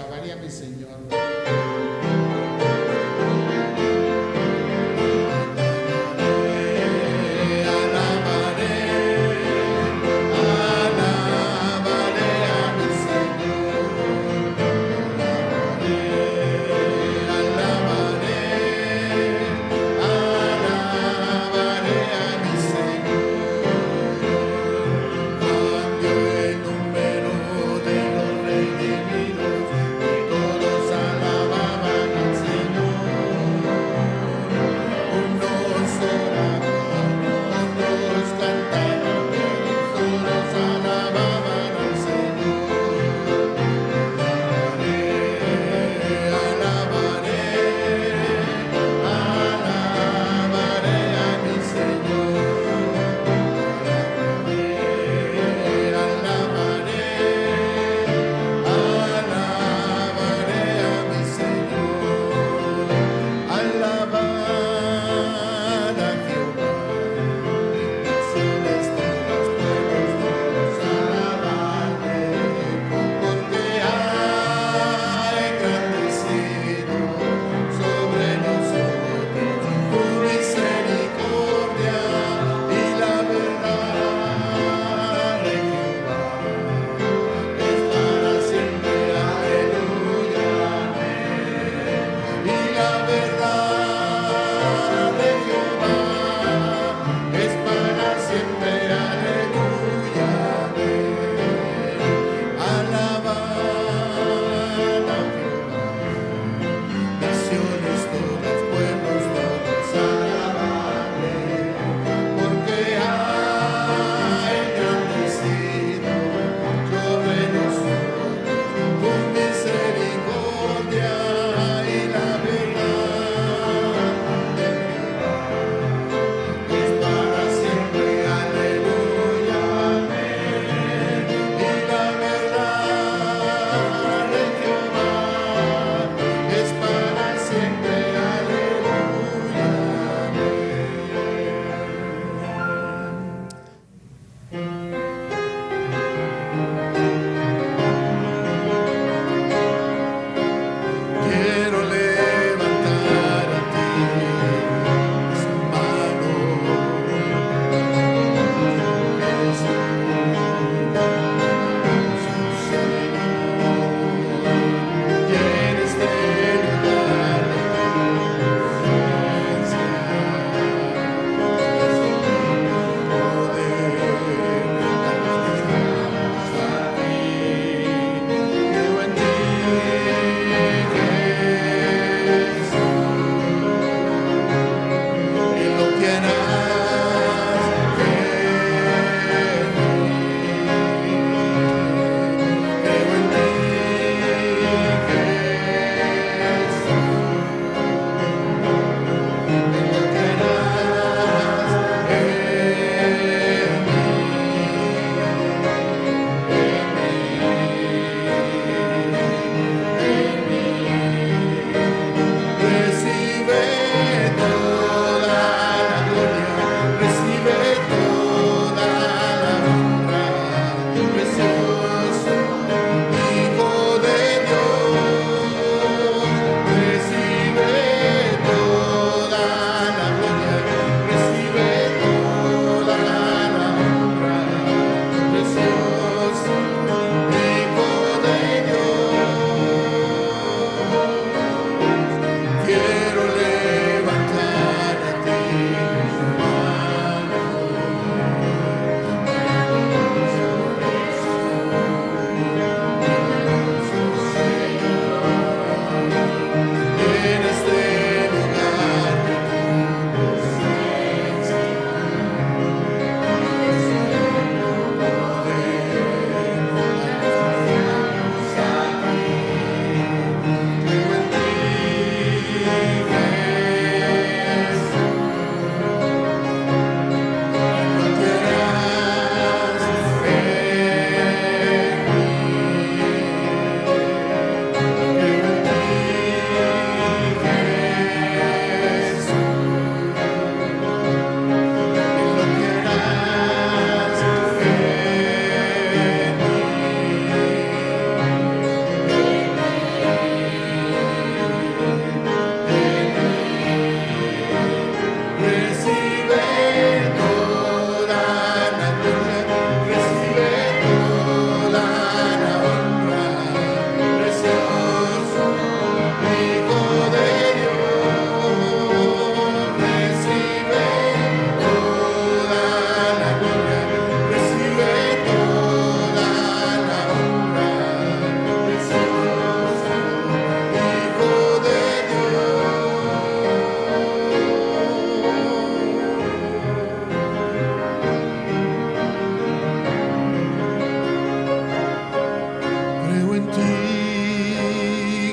alabaré a mi Señor. Alabaré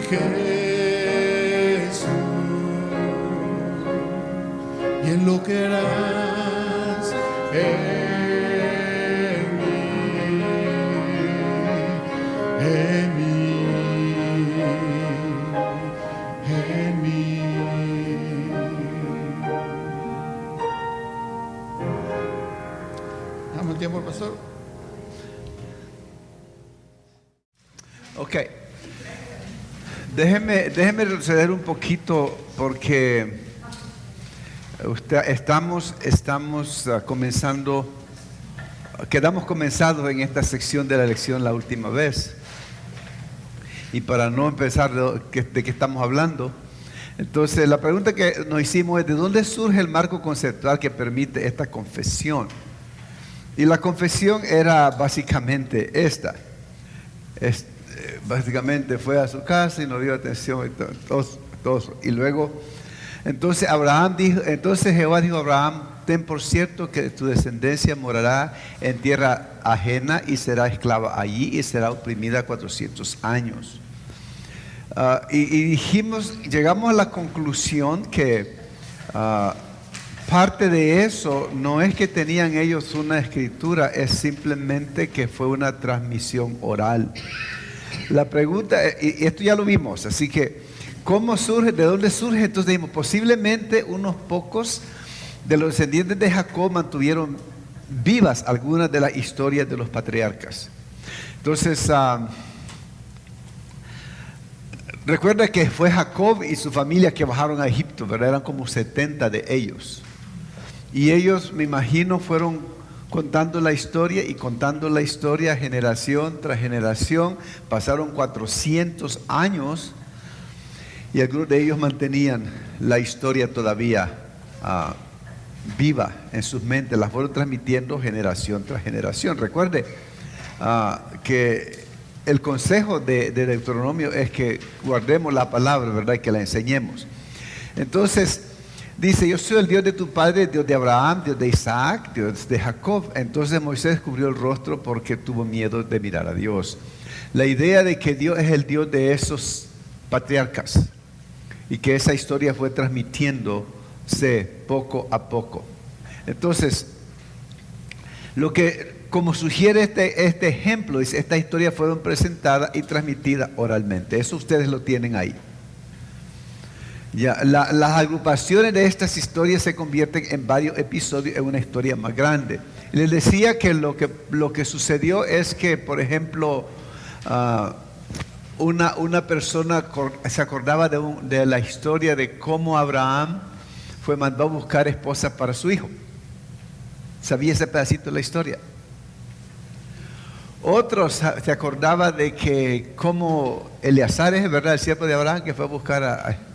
Jesús, y en lo que harás en mí, en mí. Dame un tiempo, pastor. Ok. Déjeme retroceder un poquito porque estamos quedamos comenzados en esta sección de la lección la última vez. Y para no empezar de qué estamos hablando, entonces la pregunta que nos hicimos es: ¿de dónde surge el marco conceptual que permite esta confesión? Y la confesión era básicamente esta. Básicamente fue a su casa y no dio atención y todo. Y luego, entonces Jehová dijo a Abraham: ten por cierto que tu descendencia morará en tierra ajena y será esclava allí y será oprimida 400 años. Llegamos a la conclusión que parte de eso no es que tenían ellos una escritura, es simplemente que fue una transmisión oral. La pregunta, y esto ya lo vimos, así que, ¿cómo surge? ¿De dónde surge? Entonces dijimos, posiblemente unos pocos de los descendientes de Jacob mantuvieron vivas algunas de las historias de los patriarcas. Entonces, recuerda que fue Jacob y su familia que bajaron a Egipto, ¿verdad? Eran como 70 de ellos. Y ellos, me imagino, fueron contando la historia y contando la historia generación tras generación. Pasaron 400 años y algunos de ellos mantenían la historia todavía viva en sus mentes, la fueron transmitiendo generación tras generación. Recuerde que el consejo de Deuteronomio es que guardemos la palabra, ¿verdad? Y que la enseñemos. Entonces dice: yo soy el Dios de tu padre, Dios de Abraham, Dios de Isaac, Dios de Jacob. Entonces Moisés cubrió el rostro porque tuvo miedo de mirar a Dios. La idea de que Dios es el Dios de esos patriarcas y que esa historia fue transmitiéndose poco a poco. Entonces, como sugiere este ejemplo, dice: esta historia fueron presentadas y transmitidas oralmente. Eso ustedes lo tienen ahí. Ya, las agrupaciones de estas historias se convierten en varios episodios en una historia más grande. Les decía que lo que sucedió es que, por ejemplo, una persona se acordaba de la historia de cómo Abraham fue mandado a buscar esposa para su hijo. Sabía ese pedacito de la historia. Otros se acordaba de que como Eleazar, es verdad, el siervo de Abraham, que fue a buscar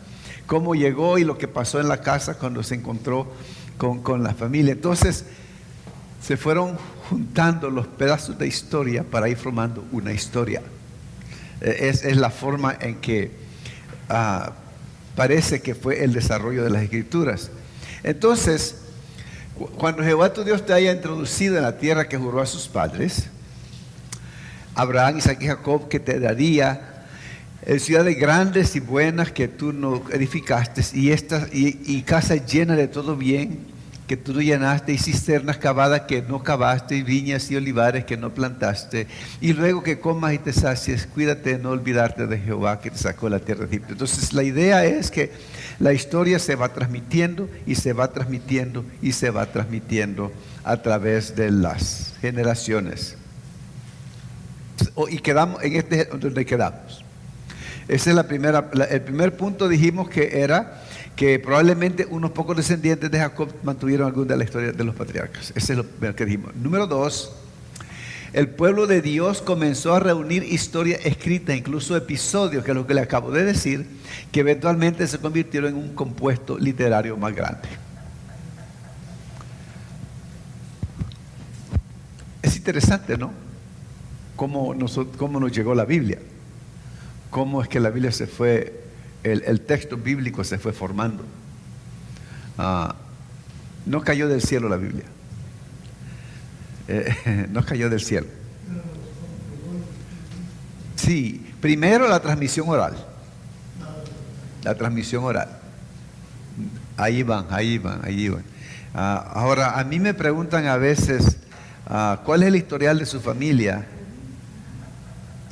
cómo llegó y lo que pasó en la casa cuando se encontró con la familia. Entonces se fueron juntando los pedazos de historia para ir formando una historia. Es la forma en que parece que fue el desarrollo de las escrituras. Entonces, cuando Jehová tu Dios te haya introducido en la tierra que juró a sus padres, Abraham, Isaac y Jacob, que te daría ciudades grandes y buenas que tú no edificaste, y casas llenas de todo bien que tú no llenaste, y cisternas cavadas que no cavaste, y viñas y olivares que no plantaste, y luego que comas y te sacies, cuídate de no olvidarte de Jehová que te sacó de la tierra de Egipto. Entonces la idea es que la historia se va transmitiendo y se va transmitiendo y se va transmitiendo a través de las generaciones. Y quedamos en donde quedamos. Ese es el primer punto. Dijimos que era que probablemente unos pocos descendientes de Jacob mantuvieron alguna de la historia de los patriarcas. Ese es lo primero que dijimos. Número 2, el pueblo de Dios comenzó a reunir historia escrita, incluso episodios, que es lo que le acabo de decir, que eventualmente se convirtieron en un compuesto literario más grande. Es interesante, ¿no? Cómo nos llegó la Biblia. Cómo es que la Biblia el texto bíblico se fue formando. No cayó del cielo la Biblia. No cayó del cielo. Sí, primero la transmisión oral. la transmisión oral. Ahí van. Ahora, a mí me preguntan a veces, ¿cuál es el historial de su familia?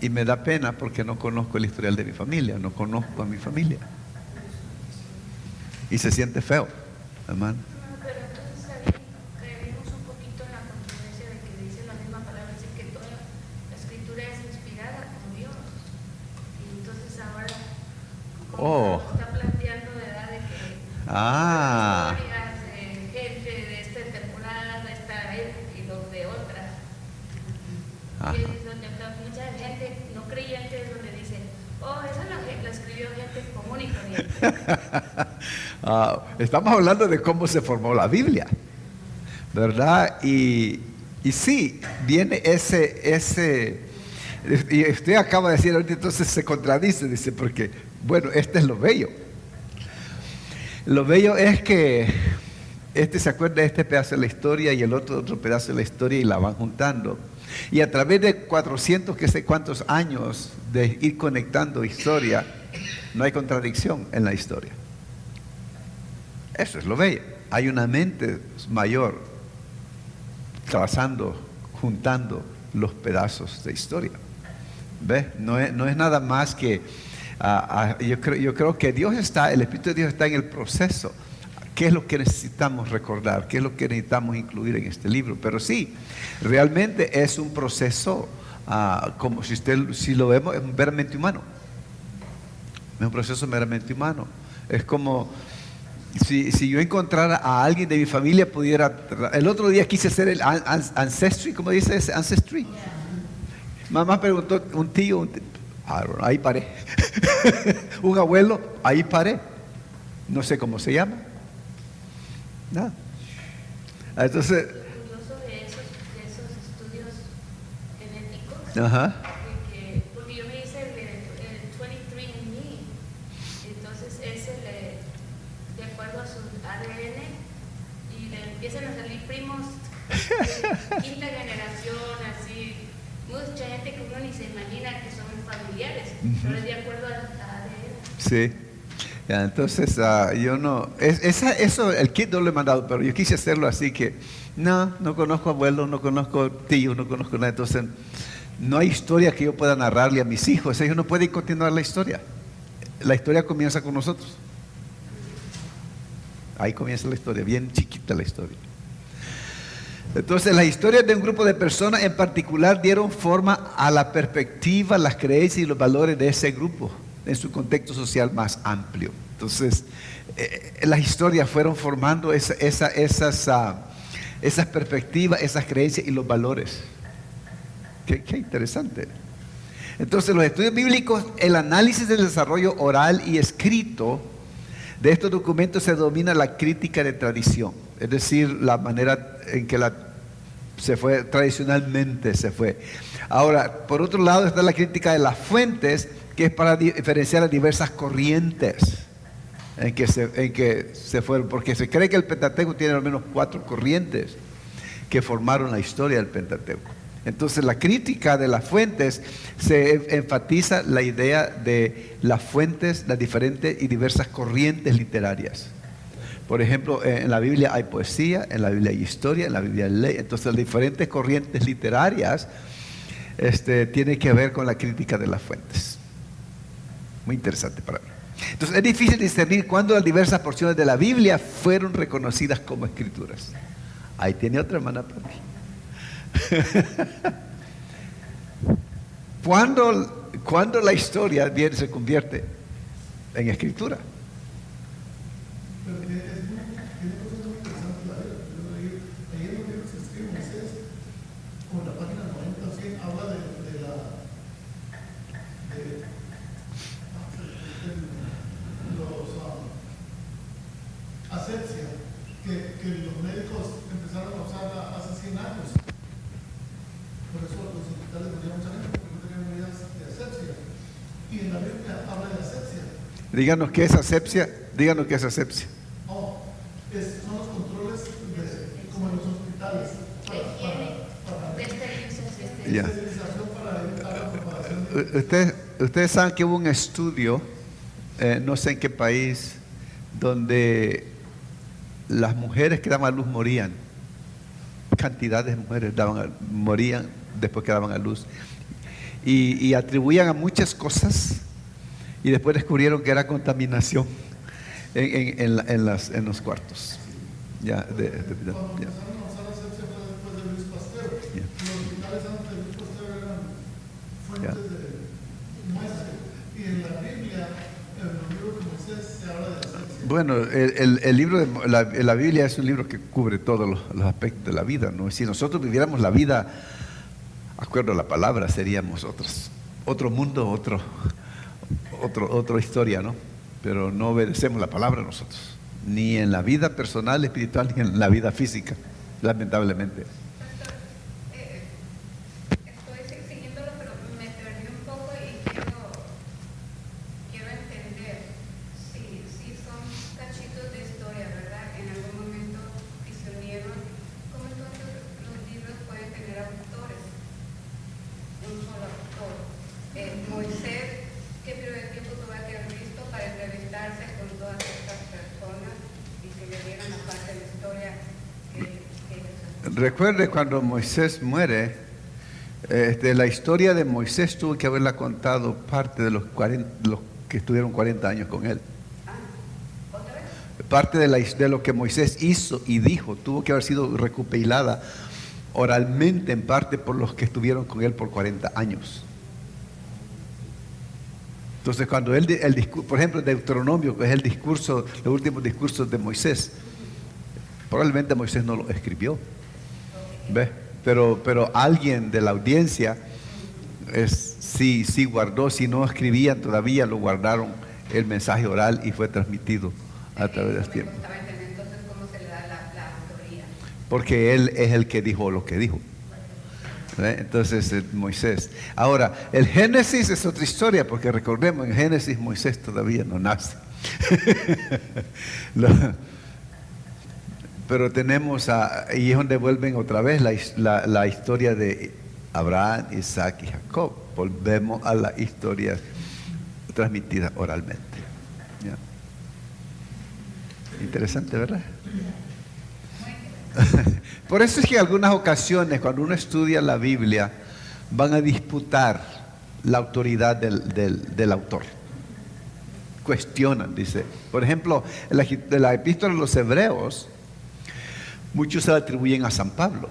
Y me da pena porque no conozco el historial de mi familia, no conozco a mi familia. Y se siente feo, hermano. Pero entonces ahí caemos un poquito en la controversia de que dice la misma palabra, dice que toda la escritura es inspirada por Dios. Y entonces ahora como está planteando, ¿verdad? De que historias de gente de esta temporada, esta época y los de otra. Y es donde mucha gente no creyente es donde dice, esa la escribió gente común y corriente. Estamos hablando de cómo se formó la Biblia, ¿verdad? Y sí, viene y usted acaba de decir ahorita, entonces se contradice, dice, porque, bueno, este es lo bello. Lo bello es que se acuerda de este pedazo de la historia y el otro pedazo de la historia y la van juntando. Y a través de 400, que sé cuántos años de ir conectando historia, no hay contradicción en la historia. Eso es lo bello. Hay una mente mayor trazando, juntando los pedazos de historia. ¿Ves? No es nada más que, yo creo que el Espíritu de Dios está en el proceso. ¿Qué es lo que necesitamos recordar? ¿Qué es lo que necesitamos incluir en este libro? Pero sí, realmente es un proceso, como si lo vemos, es meramente humano. Es un proceso meramente humano. Es como si yo encontrara a alguien de mi familia, el otro día quise hacer el ancestry, ¿cómo dice ese? Ancestry. Mamá preguntó, un tío, ahí paré. Un abuelo, ahí paré. No sé cómo se llama. Nada. Entonces, Curioso de esos estudios genéticos, porque yo me hice el 23andMe, entonces ese de acuerdo a su ADN, y le empiezan a salir primos de quinta generación, así, mucha gente que uno ni se imagina que son familiares, pero es de acuerdo al ADN. Sí. Entonces, yo no, eso el kit no lo he mandado, pero yo quise hacerlo así que, no conozco abuelos, no conozco tíos, no conozco nada. Entonces, no hay historia que yo pueda narrarle a mis hijos. Ellos no pueden continuar la historia. La historia comienza con nosotros. Ahí comienza la historia, bien chiquita la historia. Entonces, las historias de un grupo de personas en particular dieron forma a la perspectiva, las creencias y los valores de ese grupo en su contexto social más amplio. Entonces, las historias fueron formando esas perspectivas, esas creencias y los valores. Qué interesante. Entonces, los estudios bíblicos, el análisis del desarrollo oral y escrito de estos documentos se denomina la crítica de tradición, es decir, la manera en que tradicionalmente se fue. Ahora, por otro lado está la crítica de las fuentes, que es para diferenciar las diversas corrientes en que se fueron, porque se cree que el Pentateuco tiene al menos 4 corrientes que formaron la historia del Pentateuco. Entonces, la crítica de las fuentes se enfatiza la idea de las fuentes, las diferentes y diversas corrientes literarias. Por ejemplo, en la Biblia hay poesía, en la Biblia hay historia, en la Biblia hay ley. Entonces, las diferentes corrientes literarias tienen que ver con la crítica de las fuentes. Muy interesante para mí. Entonces, es difícil discernir cuándo las diversas porciones de la Biblia fueron reconocidas como escrituras. Ahí tiene otra hermana para mí. ¿Cuándo la historia se convierte en escritura? Pero tiene cosas muy interesantes la Biblia. Ahí en los libros que escribe Moisés, como en la página 90 o 100, habla de los asepsia que los médicos empezaron a usar hace 100 años. Por eso los hospitales morían mucha gente porque no tenían medidas de asepsia. Y en la Biblia habla de asepsia. Díganos qué es asepsia. Díganos qué es asepsia. Son los controles como en los hospitales para esterilización, para evitar la propagación de... Ustedes saben que hubo un estudio no sé en qué país, donde las mujeres que daban a luz morían. Cantidades de mujeres morían después que daban a luz. Y atribuían a muchas cosas y después descubrieron que era contaminación en los cuartos. Ya, Cuando empezaron a usar asepsia fue después de Luis Pasteur. Ya. Los hospitales antes de Luis Pasteur eran fuentes de muestra. Y en la Biblia, en el libro de Moisés, se habla de asepsia. Bueno, el libro de la Biblia es un libro que cubre todos los aspectos de la vida, ¿no? Si nosotros viviéramos la vida acuerdo a la palabra, seríamos otro mundo, otra historia, ¿no? Pero no obedecemos la palabra nosotros, ni en la vida personal, espiritual, ni en la vida física, lamentablemente. Estoy siguiéndolo, pero me perdí un poco y quiero entender si son cachitos de historia, ¿verdad? En algún momento que se unieron, ¿cómo entonces los libros pueden tener autores? Un solo autor. Moisés, ¿qué periodo de tiempo tuvo que haber visto para entrevistarse con todas estas personas y que le dieran la parte de la historia que ellos? Recuerde cuando Moisés muere, la historia de Moisés tuvo que haberla contado parte de los que estuvieron 40 años con él. ¿Otra vez? Parte de lo que Moisés hizo y dijo tuvo que haber sido recopilada oralmente en parte por los que estuvieron con él por 40 años. Entonces cuando por ejemplo Deuteronomio, que es el discurso, los últimos discursos de Moisés, probablemente Moisés no lo escribió, ¿ves? Pero alguien de la audiencia sí guardó, si no escribían todavía lo guardaron el mensaje oral y fue transmitido a través del tiempo. Entonces, ¿cómo se le da la autoría? Porque él es el que dijo lo que dijo. ¿Ve? Entonces Moisés. Ahora, el Génesis es otra historia, porque recordemos, en Génesis Moisés todavía no nace. Pero tenemos, y es donde vuelven otra vez la historia de Abraham, Isaac y Jacob. Volvemos a la historia transmitida oralmente. ¿Ya? Interesante, ¿verdad? Por eso es que en algunas ocasiones cuando uno estudia la Biblia van a disputar la autoridad del autor. Cuestionan, dice. Por ejemplo, en la epístola de los Hebreos, muchos se la atribuyen a San Pablo.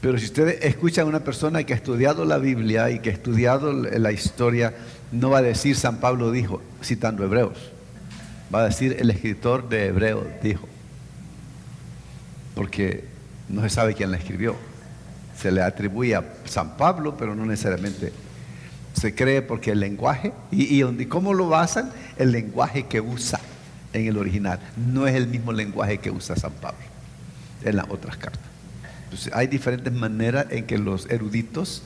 Pero si ustedes escuchan a una persona que ha estudiado la Biblia y que ha estudiado la historia, no va a decir San Pablo dijo, citando Hebreos. Va a decir el escritor de Hebreos dijo. Porque no se sabe quién la escribió. Se le atribuye a San Pablo, pero no necesariamente se cree, porque el lenguaje, y ¿cómo lo basan? El lenguaje que usa en el original no es el mismo lenguaje que usa San Pablo en las otras cartas. Entonces, hay diferentes maneras en que los eruditos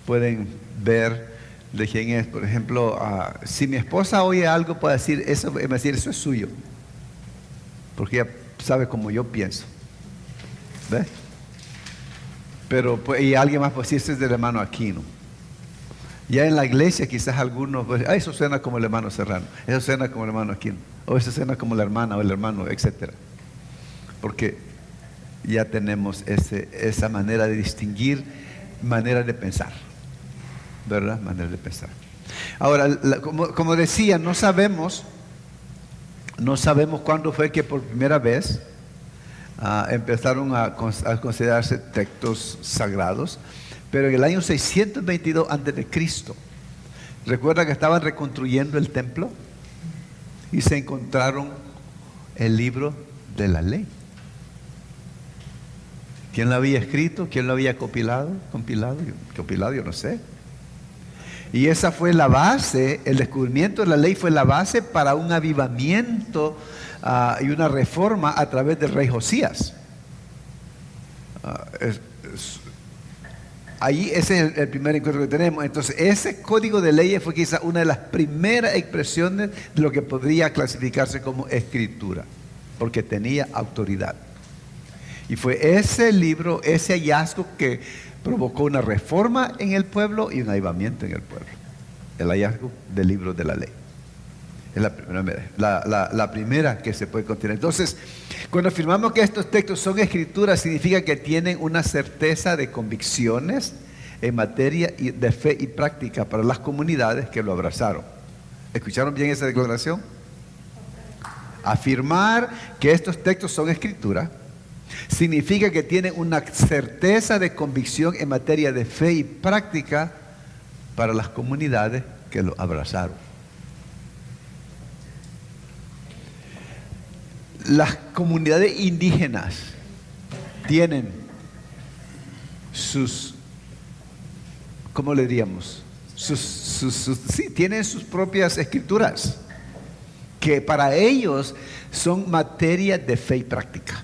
pueden ver de quién es. Por ejemplo, si mi esposa oye algo, puede decir eso es suyo, porque ella sabe como yo pienso. ¿Ves? Pero y alguien más puede decir, ese es del hermano Aquino. Ya en la iglesia quizás algunos pues, eso suena como el hermano Serrano, eso suena como el hermano Aquino, o eso suena como la hermana o el hermano, etcétera. Porque ya tenemos esa manera de distinguir, manera de pensar, ¿verdad? Manera de pensar. Ahora, como decía, no sabemos cuándo fue que por primera vez empezaron a considerarse textos sagrados, pero en el año 622 a.C., recuerda que estaban reconstruyendo el templo y se encontraron el libro de la ley. ¿Quién lo había escrito? ¿Quién lo había compilado? Yo no sé. Y esa fue la base, el descubrimiento de la ley fue la base para un avivamiento y una reforma a través del rey Josías. Ahí ese es el primer encuentro que tenemos. Entonces ese código de leyes fue quizás una de las primeras expresiones de lo que podría clasificarse como escritura, porque tenía autoridad. Y fue ese libro, ese hallazgo que provocó una reforma en el pueblo y un avivamiento en el pueblo. El hallazgo del libro de la ley. Es la primera que se puede contener. Entonces, cuando afirmamos que estos textos son escrituras, significa que tienen una certeza de convicciones en materia de fe y práctica para las comunidades que lo abrazaron. ¿Escucharon bien esa declaración? Afirmar que estos textos son escritura significa que tienen una certeza de convicción en materia de fe y práctica para las comunidades que lo abrazaron. Las comunidades indígenas tienen sus, ¿cómo le diríamos? Sí, tienen sus propias escrituras, que para ellos son materia de fe y práctica.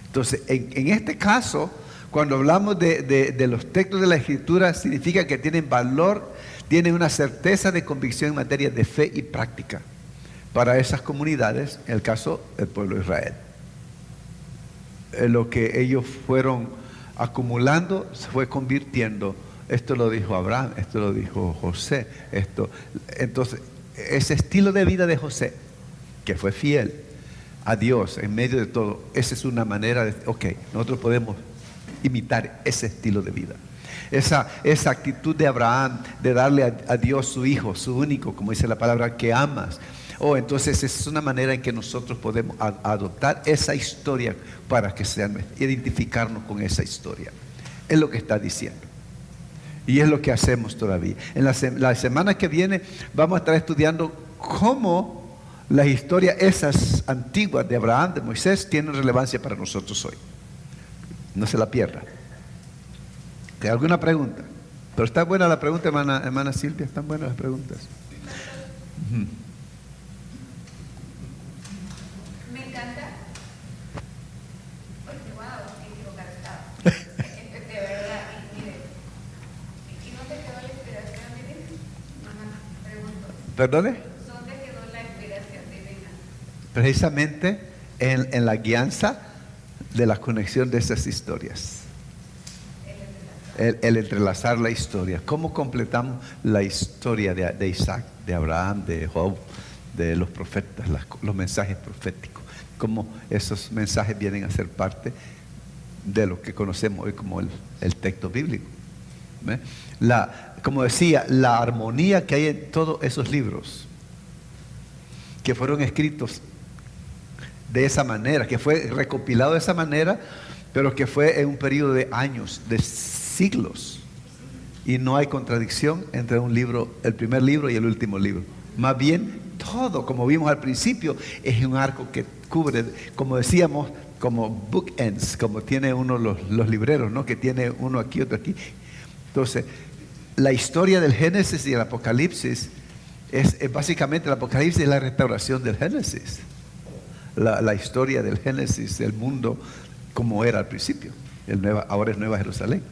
Entonces, en este caso, cuando hablamos de los textos de la escritura, significa que tienen valor, tienen una certeza de convicción en materia de fe y práctica para esas comunidades, en el caso del pueblo de Israel. Lo que ellos fueron acumulando se fue convirtiendo. Esto lo dijo Abraham, esto lo dijo José, entonces ese estilo de vida de José, que fue fiel a Dios en medio de todo, esa es una manera de, nosotros podemos imitar ese estilo de vida. Esa actitud de Abraham de darle a Dios su hijo, su único, como dice la palabra, que amas. Entonces es una manera en que nosotros podemos adoptar esa historia para que identificarnos con esa historia. Es lo que está diciendo. Y es lo que hacemos todavía. En la semana que viene vamos a estar estudiando cómo las historias esas antiguas de Abraham, de Moisés, tienen relevancia para nosotros hoy. No se la pierda. ¿Alguna pregunta? Pero está buena la pregunta, hermana Silvia, están buenas las preguntas. Me encanta. Porque, wow, qué equivocada estaba. De verdad, mire. ¿Y no te quedó la inspiración divina? Pregunto. ¿Perdone? ¿Dónde quedó la inspiración divina? Precisamente en la guianza de la conexión de esas historias. El entrelazar la historia. ¿Cómo completamos la historia de Isaac, de Abraham, de Job, de los profetas, los mensajes proféticos? Cómo esos mensajes vienen a ser parte de lo que conocemos hoy como el texto bíblico. Como decía, la armonía que hay en todos esos libros que fueron escritos de esa manera, que fue recopilado de esa manera, pero que fue en un periodo de años, de siglos, y no hay contradicción entre un libro, el primer libro y el último libro. Más bien todo, como vimos al principio, es un arco que cubre, como decíamos, como bookends, como tiene uno los libreros, ¿no? Que tiene uno aquí, otro aquí. Entonces, la historia del Génesis y el Apocalipsis es básicamente, el Apocalipsis es la restauración del Génesis. La historia del Génesis, del mundo como era al principio. Ahora es Nueva Jerusalén,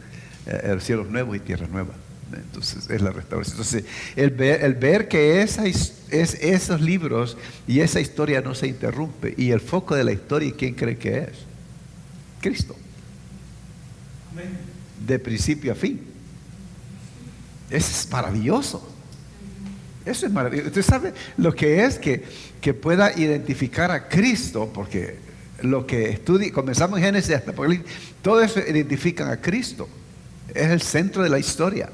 cielos nuevos y tierra nueva. Entonces es la restauración. Entonces el ver que esos libros y esa historia no se interrumpe, y el foco de la historia, ¿quién cree que es? Cristo. De principio a fin. Eso es maravilloso. Eso es maravilloso. Usted sabe lo que es que pueda identificar a Cristo, porque lo que comenzamos en Génesis hasta Apocalipsis, todo eso identifican a Cristo. Es el centro de la historia.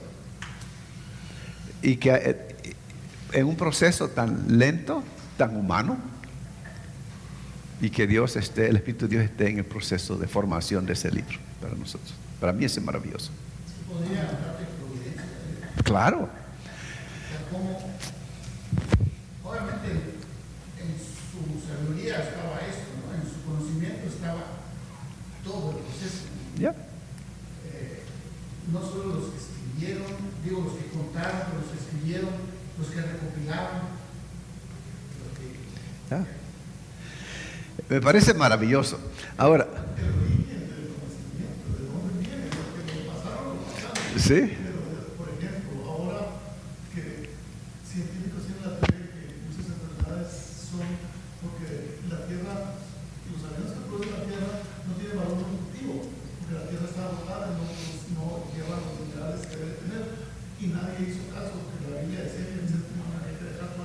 Y que en un proceso tan lento, tan humano, y que el Espíritu de Dios esté en el proceso de formación de ese libro para nosotros. Para mí eso es maravilloso. ¿Podría hablar de providencia? Claro. Como, obviamente, en su sabiduría estaba esto, ¿no? En su conocimiento estaba todo el proceso. Ya. No solo los que escribieron, los que contaron, pero los que escribieron, los que recopilaron. Ya. Me parece maravilloso. Ahora. El origen del conocimiento, de dónde viene, lo que nos pasaron, lo pasaron. Sí. Por ejemplo, ahora que científicos tienen la teoría que muchas enfermedades son porque la Tierra, los alimentos que produce la Tierra no tienen valor nutritivo, porque la Tierra está agotada y no lleva los minerales que debe tener. Y nadie hizo caso, porque la Biblia decía que en el séptimo día hay que dejar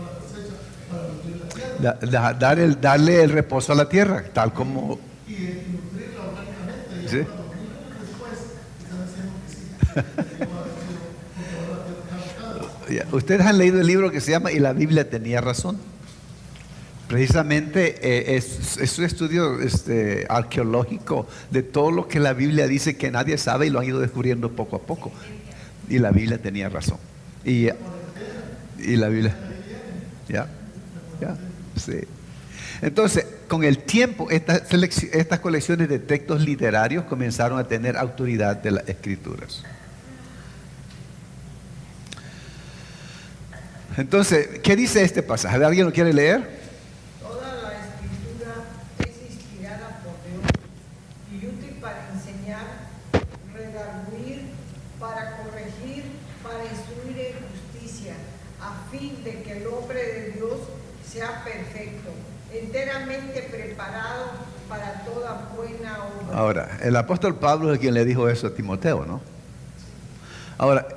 Darle el reposo a la tierra, tal como... Y nutrirla orgánicamente. Y Sí. ahora 2000 años después están diciendo que sí. Que igual ha sido, porque ahora la tierra está habitada. Ustedes han leído el libro que se llama Y la Biblia tenía razón. Precisamente es un estudio arqueológico de todo lo que la Biblia dice que nadie sabe y lo han ido descubriendo poco a poco. Y la Biblia tenía razón. Y la Biblia, ya, sí. Entonces, con el tiempo, estas colecciones de textos literarios comenzaron a tener autoridad de las escrituras. Entonces, ¿qué dice este pasaje? ¿Alguien lo quiere leer? Toda la escritura es inspirada por Dios y útil para enseñar, redarguir, para corregir, para instruir en justicia, a fin de que el hombre de Dios sea perfecto, enteramente preparado para toda buena obra. Ahora, el apóstol Pablo es quien le dijo eso a Timoteo, ¿no? Ahora,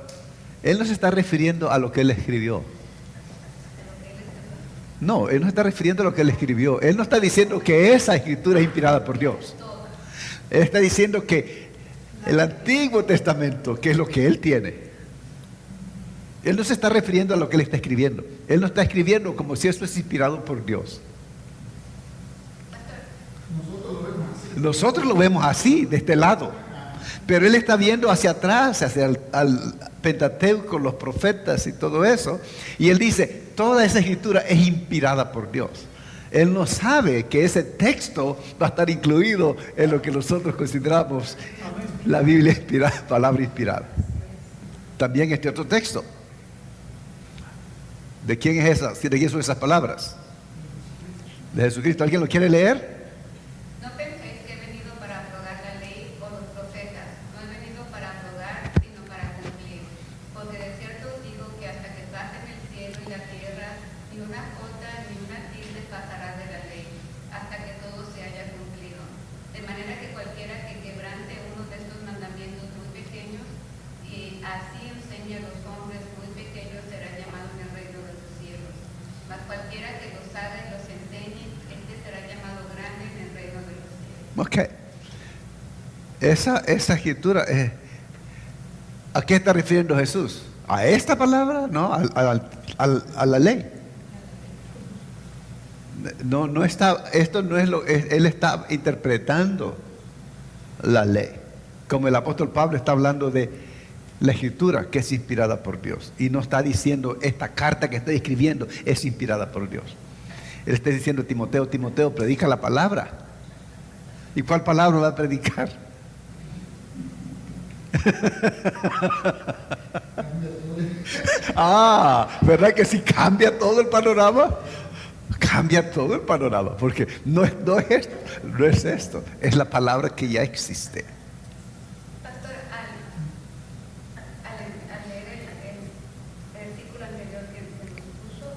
él no se está refiriendo a lo que él escribió. No, él no se está refiriendo a lo que él escribió. Él no está diciendo que esa escritura es inspirada por Dios. Él está diciendo que el Antiguo Testamento, que es lo que él tiene, él no se está refiriendo a lo que él está escribiendo. Él no está escribiendo como si eso es inspirado por Dios. Nosotros lo vemos así, de este lado. Pero él está viendo hacia atrás, hacia al Pentateuco, los profetas y todo eso. Y él dice, toda esa escritura es inspirada por Dios. Él no sabe que ese texto va a estar incluido en lo que nosotros consideramos la Biblia inspirada, palabra inspirada. También este otro texto. ¿De quién es esa? ¿De quién son esas palabras? De Jesucristo. ¿Alguien lo quiere leer? No penséis que he venido para abrogar la ley o los profetas. No he venido para abrogar, sino para cumplir. Porque de cierto os digo que hasta que pasen el cielo y la tierra, ni una jota ni una tilde pasará de la ley, hasta que todo se haya cumplido. De manera que cualquiera que quebrante uno de estos mandamientos muy pequeños, y así enseñe a los hombres muy pequeños, será llamado en el reino de los cielos. Mas cualquiera que los haga y los enseñe, este será llamado grande en el reino de los cielos. Ok. Esa escritura, ¿a qué está refiriendo Jesús? ¿A esta palabra? No, a la ley. No está, esto no es él está interpretando la ley. Como el apóstol Pablo está hablando de la escritura que es inspirada por Dios. Y no está diciendo esta carta que estoy escribiendo es inspirada por Dios. Él está diciendo a Timoteo, Timoteo, predica la palabra. ¿Y cuál palabra va a predicar? ¿Verdad que sí cambia todo el panorama? Cambia todo el panorama, porque no es esto, es la palabra que ya existe. Pastor, al leer el versículo anterior que nos puso,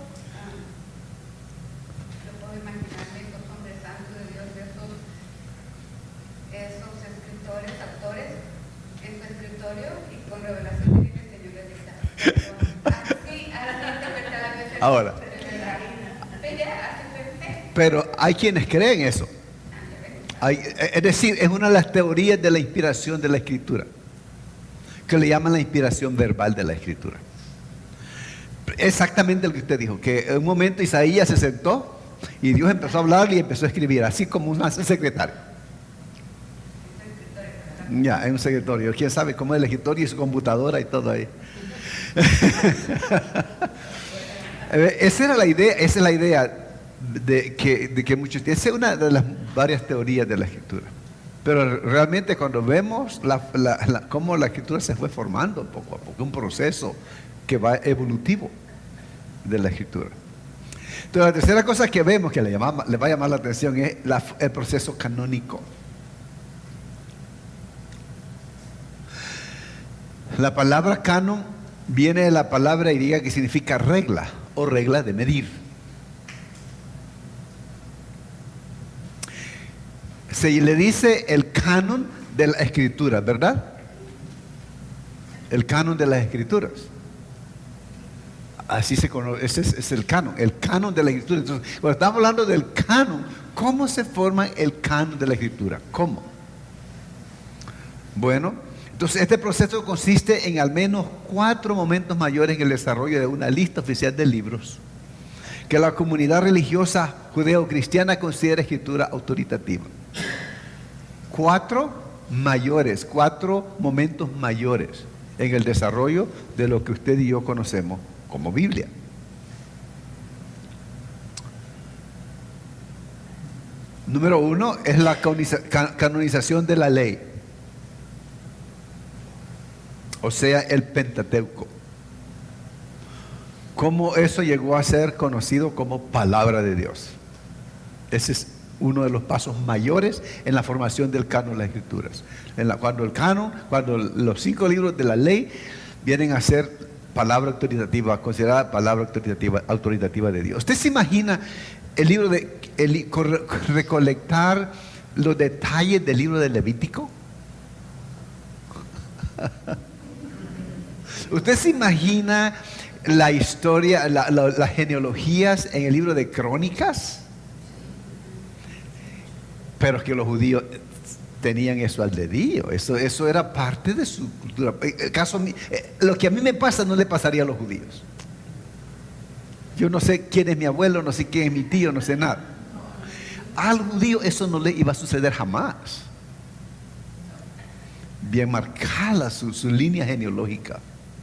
yo puedo imaginarme los hombres santos de Dios, esos escritores, autores, en su escritorio y con revelación divina el Señor les dice, así interpretar a veces. Ahora, pero hay quienes creen eso. Es decir, es una de las teorías de la inspiración de la escritura, que le llaman la inspiración verbal de la escritura. Exactamente lo que usted dijo, que en un momento Isaías se sentó y Dios empezó a hablar y empezó a escribir, así como un secretario. Ya, en un secretario. ¿Quién sabe cómo es el escritorio y su computadora y todo ahí? Esa es la idea de que muchos tienen. Esa es una de las varias teorías de la escritura. Pero realmente cuando vemos cómo la escritura se fue formando poco a poco, un proceso que va evolutivo de la escritura. Entonces la tercera cosa que vemos que le va a llamar la atención es el proceso canónico. La palabra canon viene de la palabra griega que significa regla o regla de medir. Se le dice el canon de la escritura, ¿verdad? El canon de las escrituras. Así se conoce, ese es el canon de la Escritura. Entonces, cuando estamos hablando del canon, ¿cómo se forma el canon de la Escritura? ¿Cómo? Bueno, entonces este proceso consiste en al menos 4 momentos mayores en el desarrollo de una lista oficial de libros que la comunidad religiosa judeo-cristiana considera escritura autoritativa. 4 momentos mayores en el desarrollo de lo que usted y yo conocemos como Biblia. Número 1 es la canonización de la ley, o sea, el Pentateuco. ¿Cómo eso llegó a ser conocido como palabra de Dios? Ese es uno de los pasos mayores en la formación del canon de las Escrituras. Cuando los 5 libros de la ley vienen a ser palabra autoritativa, considerada palabra autoritativa de Dios. ¿Usted se imagina recolectar los detalles del libro de Levítico? ¿Usted se imagina la historia, las genealogías en el libro de Crónicas? Pero es que los judíos tenían eso al dedillo, eso era parte de su cultura. Lo que a mí me pasa no le pasaría a los judíos. Yo no sé quién es mi abuelo, no sé quién es mi tío, no sé nada. Al judío eso no le iba a suceder jamás. Bien marcada su línea genealógica.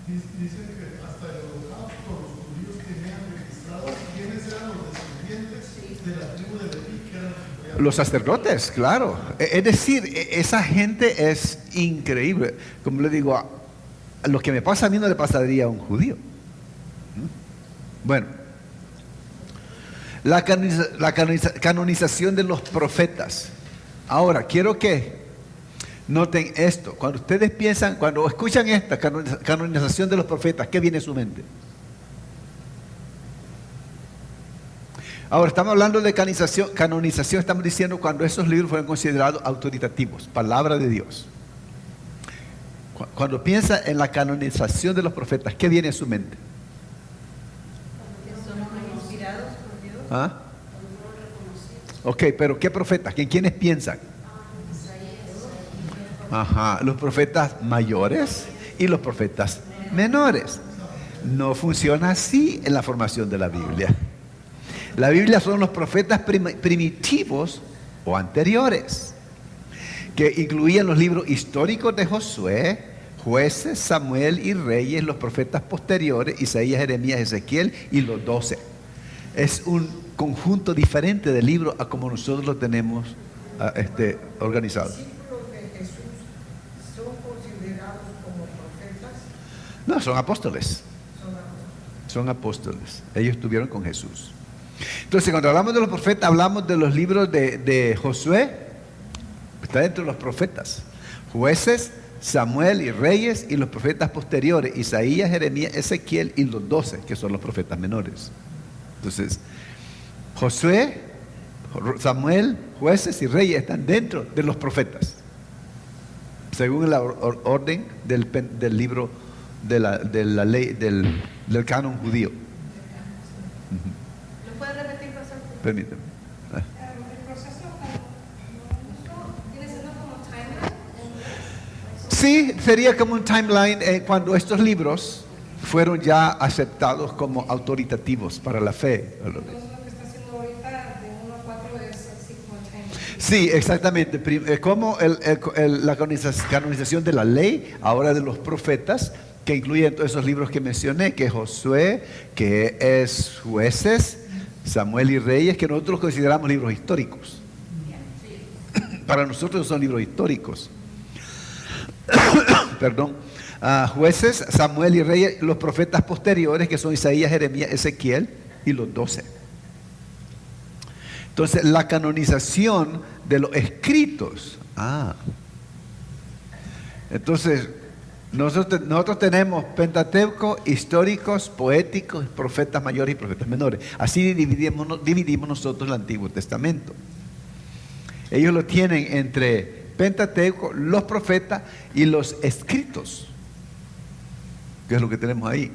Dicen que hasta el holocausto los judíos tenían registrados quiénes eran los descendientes de la tribu de Leví, que eran los sacerdotes, claro. Es decir, esa gente es increíble. Como le digo, a lo que me pasa a mí no le pasaría a un judío. Bueno, la canonización de los profetas. Ahora, quiero que noten esto. Cuando ustedes piensan, cuando escuchan esta canonización de los profetas, ¿qué viene a su mente? Ahora, estamos hablando de canonización, estamos diciendo cuando esos libros fueron considerados autoritativos, palabra de Dios. Cuando piensa en la canonización de los profetas, ¿qué viene a su mente? Que son inspirados por Dios. ¿Ah? Ok, pero ¿qué profetas? ¿En quiénes piensan? Ajá, los profetas mayores y los profetas menores. No funciona así en la formación de la Biblia. La Biblia son los profetas primitivos o anteriores, que incluían los libros históricos de Josué, Jueces, Samuel y Reyes, los profetas posteriores, Isaías, Jeremías, Ezequiel y los 12. Es un conjunto diferente de libros a como nosotros lo tenemos organizados. ¿Los discípulos de Jesús son considerados como profetas? No, son apóstoles. Son apóstoles. Son apóstoles. Ellos estuvieron con Jesús. Entonces, cuando hablamos de los profetas, hablamos de los libros de Josué, está dentro de los profetas. Jueces, Samuel y Reyes y los profetas posteriores, Isaías, Jeremías, Ezequiel y los 12, que son los profetas menores. Entonces, Josué, Samuel, Jueces y Reyes están dentro de los profetas, según el orden del libro de la ley, del canon judío. ¿Lo puede repetir, pastor? Permíteme. El proceso viene siendo como timeline. Sí, sería como un timeline cuando estos libros fueron ya aceptados como autoritativos para la fe. Entonces lo que está haciendo ahorita de 1 a 4 es así como el timeline. Sí, exactamente. Como la canonización de la ley, ahora de los profetas, que incluyen todos esos libros que mencioné, que es Josué, que es Jueces, Samuel y Reyes, que nosotros consideramos libros históricos. Para nosotros son libros históricos. Perdón. Jueces, Samuel y Reyes, los profetas posteriores, que son Isaías, Jeremías, Ezequiel y los 12. Entonces, la canonización de los escritos. Entonces, nosotros tenemos Pentateuco, históricos, poéticos, profetas mayores y profetas menores. Así dividimos nosotros el Antiguo Testamento. Ellos lo tienen entre Pentateuco, los profetas y los escritos, que es lo que tenemos ahí.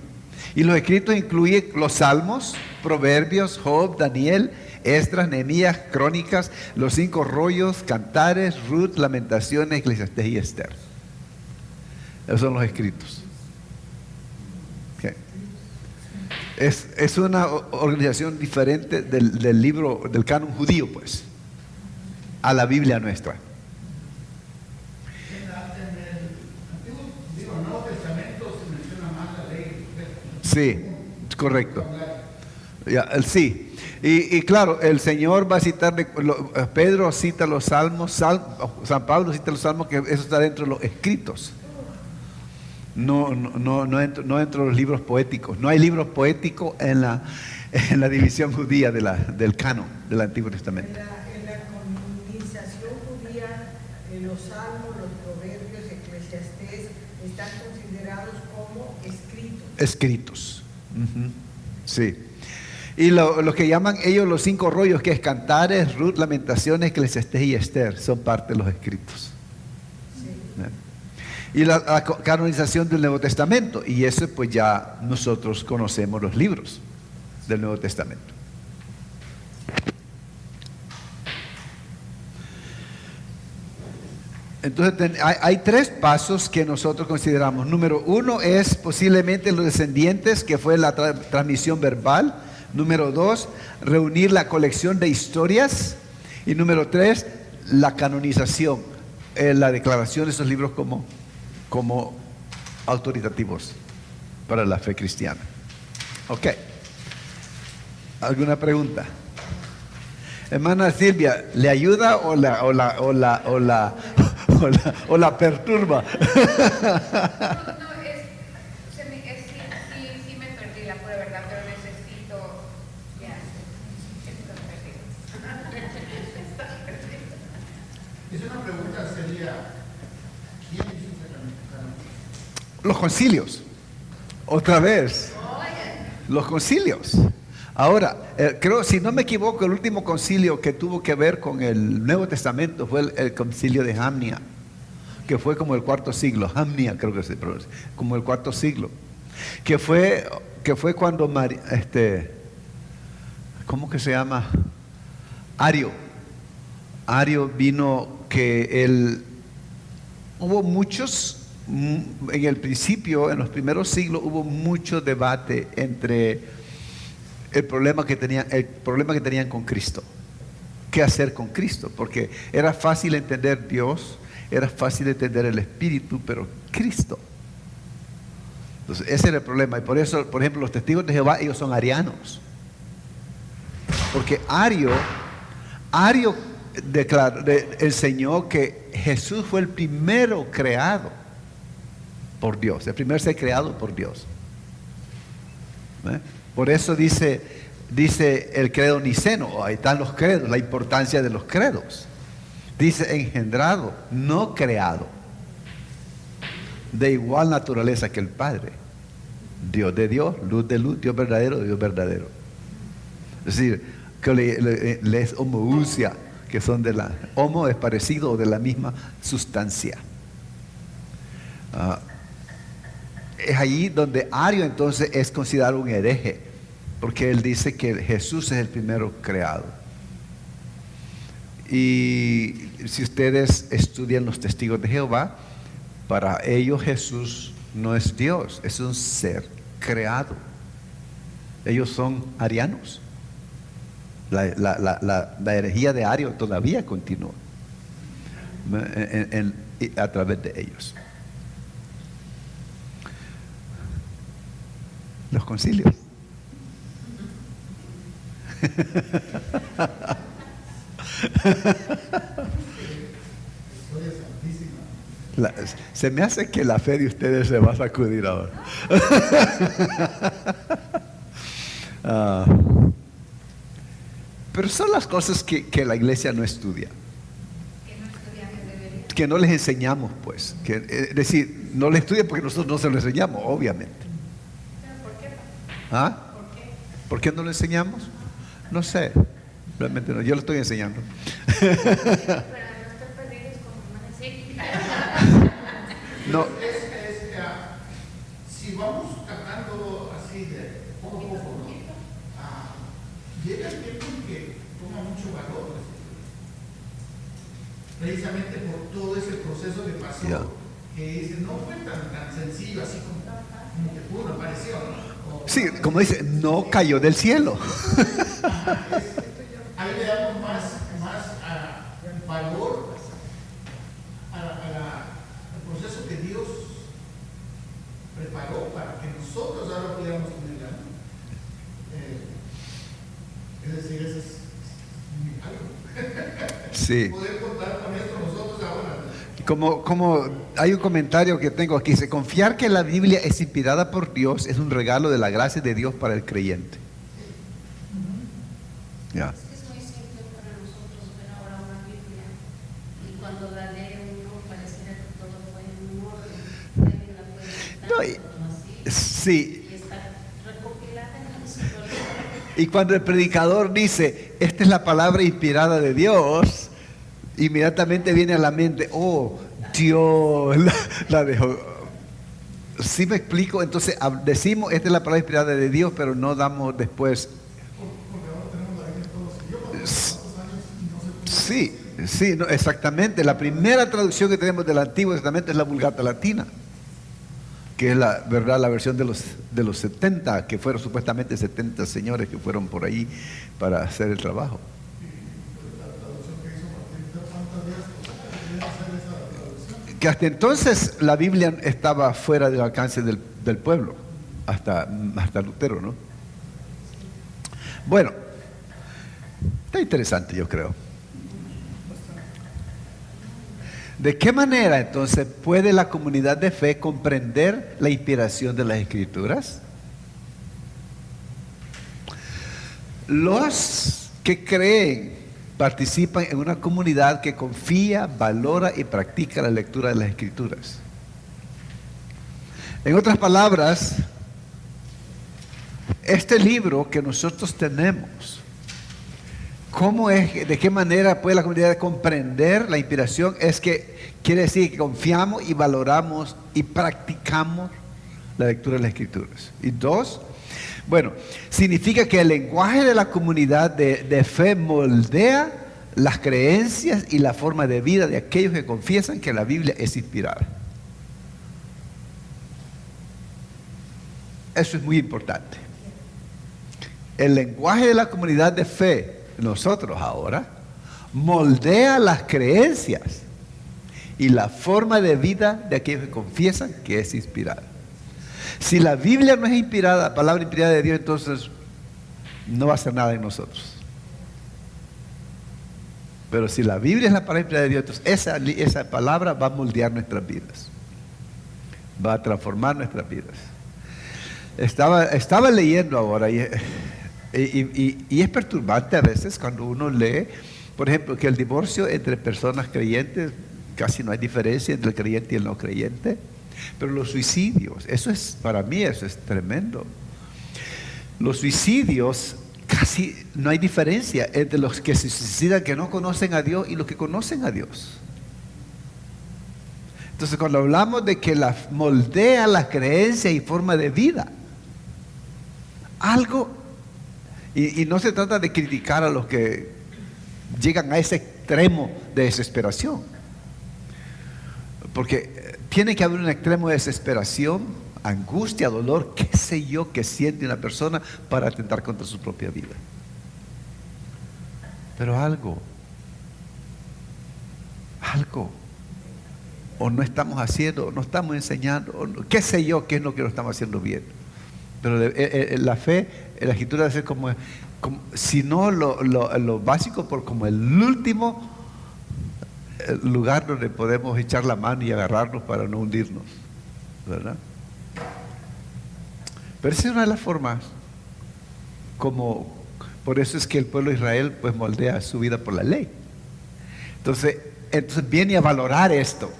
Y los escritos incluyen los Salmos, Proverbios, Job, Daniel, Esdras, Nehemías, Crónicas, los 5 rollos, Cantares, Ruth, Lamentaciones, Eclesiastés y Esther. Esos son los escritos. Okay. Es una organización diferente del libro, del canon judío, pues, a la Biblia nuestra. En el Antiguo, Nuevo Testamento se menciona más la ley. Sí, es correcto. Ya, sí. Y claro, el Señor va a citar, Pedro cita los salmos, San Pablo cita los salmos, que eso está dentro de los escritos. No dentro de los libros poéticos. No hay libros poéticos en la división judía del canon del Antiguo Testamento. En la canonización judía, los salmos, los proverbios, Eclesiastés están considerados como escritos. Escritos. Sí. Y lo que llaman ellos los 5 rollos, que es Cantares, Ruth, Lamentaciones, Eclesiastés y Esther, son parte de los escritos. Sí. Y la canonización del Nuevo Testamento, y eso pues ya nosotros conocemos los libros del Nuevo Testamento. Entonces hay 3 pasos que nosotros consideramos. Número 1 es posiblemente los descendientes, que fue la transmisión verbal. Número 2, reunir la colección de historias. Y número 3, la canonización, la declaración de esos libros como autoritativos para la fe cristiana. Ok. ¿Alguna pregunta? Hermana Silvia, ¿le ayuda o la perturba? No, sí me perdí la prueba, ¿verdad? Pero necesito, ya, estoy perdido. Es una pregunta sería, ¿quién hizo esa canonización? Los concilios. Otra vez. Los concilios. Ahora, creo, si no me equivoco, el último concilio que tuvo que ver con el Nuevo Testamento fue el concilio de Jamnia, que fue como el 4º siglo. Jamnia creo que se pronuncia, como el 4º siglo. Que fue cuando ¿cómo que se llama? Ario vino, que hubo muchos, en el principio, en los primeros siglos, hubo mucho debate entre el problema que tenían con Cristo. ¿Qué hacer con Cristo? Porque era fácil entender Dios, era fácil entender el Espíritu, pero Cristo. Entonces, ese era el problema. Y por eso, por ejemplo, los testigos de Jehová, ellos son arianos. Porque Ario enseñó que Jesús fue el primero creado por Dios, el primer ser creado por Dios. Por eso dice el credo niceno, ahí están los credos, la importancia de los credos. Dice engendrado, no creado, de igual naturaleza que el Padre. Dios de Dios, luz de luz, Dios verdadero de Dios verdadero. Es decir, que le es homoousia, que son homo es parecido o de la misma sustancia. Es allí donde Ario entonces es considerado un hereje, porque él dice que Jesús es el primero creado. Y si ustedes estudian los testigos de Jehová, para ellos Jesús no es Dios, es un ser creado. Ellos son arianos. La herejía de Ario todavía continúa a través de ellos. Los concilios. Se me hace que la fe de ustedes se va a sacudir ahora. Pero son las cosas que la iglesia no estudia, que no les enseñamos, pues. Es decir, no les estudian porque nosotros no se lo enseñamos, obviamente. ¿Por qué? ¿Ah? ¿Por qué? ¿Por qué no lo enseñamos? No sé, realmente no, yo lo estoy enseñando. Para no estar perdidos como hermana Silvia. No. Si vamos tratando así precisamente por todo ese proceso que pasó, Ya. que dice, no fue tan sencillo así como que pum, apareció, ¿no? Sí, como dice, no cayó del cielo. Ahí le damos más valor al proceso que Dios preparó para que nosotros ahora pudiéramos tenerla, ¿no? Es decir, ese es algo. Sí. Poder contar con esto nosotros ahora. Como hay un comentario que tengo aquí, dice, confiar que la Biblia es inspirada por Dios es un regalo de la gracia de Dios para el creyente. Ya. Es que es muy simple para nosotros ver ahora una Biblia y cuando la lee uno pareciera que todo fue en un orden. Alguien la puede citar, No, todo así, Sí, y está recopilada en un solo libro. y cuando el predicador dice, esta es la palabra inspirada de Dios, inmediatamente viene a la mente, oh, Dios la dejó. ¿Sí me explico? Entonces decimos, esta es la palabra inspirada de Dios, pero no damos después. Sí, sí, no, exactamente. La primera traducción que tenemos del Antiguo Testamento es la Vulgata Latina, que es la verdad, la versión de los 70, que fueron supuestamente 70 señores que fueron por ahí para hacer el trabajo. Que hasta entonces la Biblia estaba fuera del alcance del pueblo, hasta Lutero, ¿no? Bueno, está interesante, yo creo. ¿De qué manera entonces puede la comunidad de fe comprender la inspiración de las Escrituras? Los que creen participan en una comunidad que confía, valora y practica la lectura de las Escrituras. En otras palabras, este libro que nosotros tenemos, ¿de qué manera puede la comunidad comprender la inspiración? Es que quiere decir que confiamos y valoramos y practicamos la lectura de las Escrituras. Y dos, bueno, significa que el lenguaje de la comunidad de fe moldea las creencias y la forma de vida de aquellos que confiesan que la Biblia es inspirada. Eso es muy importante. El lenguaje de la comunidad de fe, nosotros ahora, moldea las creencias y la forma de vida de aquellos que confiesan que es inspirada. Si la Biblia no es inspirada, palabra inspirada de Dios, entonces no va a hacer nada en nosotros. Pero si la Biblia es la palabra inspirada de Dios, entonces esa palabra va a moldear nuestras vidas, va a transformar nuestras vidas. Estaba leyendo ahora y es perturbante a veces cuando uno lee, por ejemplo, que el divorcio entre personas creyentes, casi no hay diferencia entre el creyente y el no creyente. Pero los suicidios, para mí eso es tremendo. Los suicidios, casi no hay diferencia entre los que se suicidan que no conocen a Dios y los que conocen a Dios. Entonces cuando hablamos de que moldea la creencia y forma de vida, algo, y no se trata de criticar a los que llegan a ese extremo de desesperación, porque tiene que haber un extremo de desesperación, angustia, dolor, qué sé yo, que siente una persona para atentar contra su propia vida. Pero algo, o no estamos haciendo, o no estamos enseñando, o qué sé yo, qué es lo que no estamos haciendo bien. Pero la fe, la Escritura debe ser como si no lo básico, por como el último lugar donde podemos echar la mano y agarrarnos para no hundirnos, ¿verdad? Pero esa es una de las formas por eso es que el pueblo de Israel pues moldea su vida por la ley. Entonces viene a valorar esto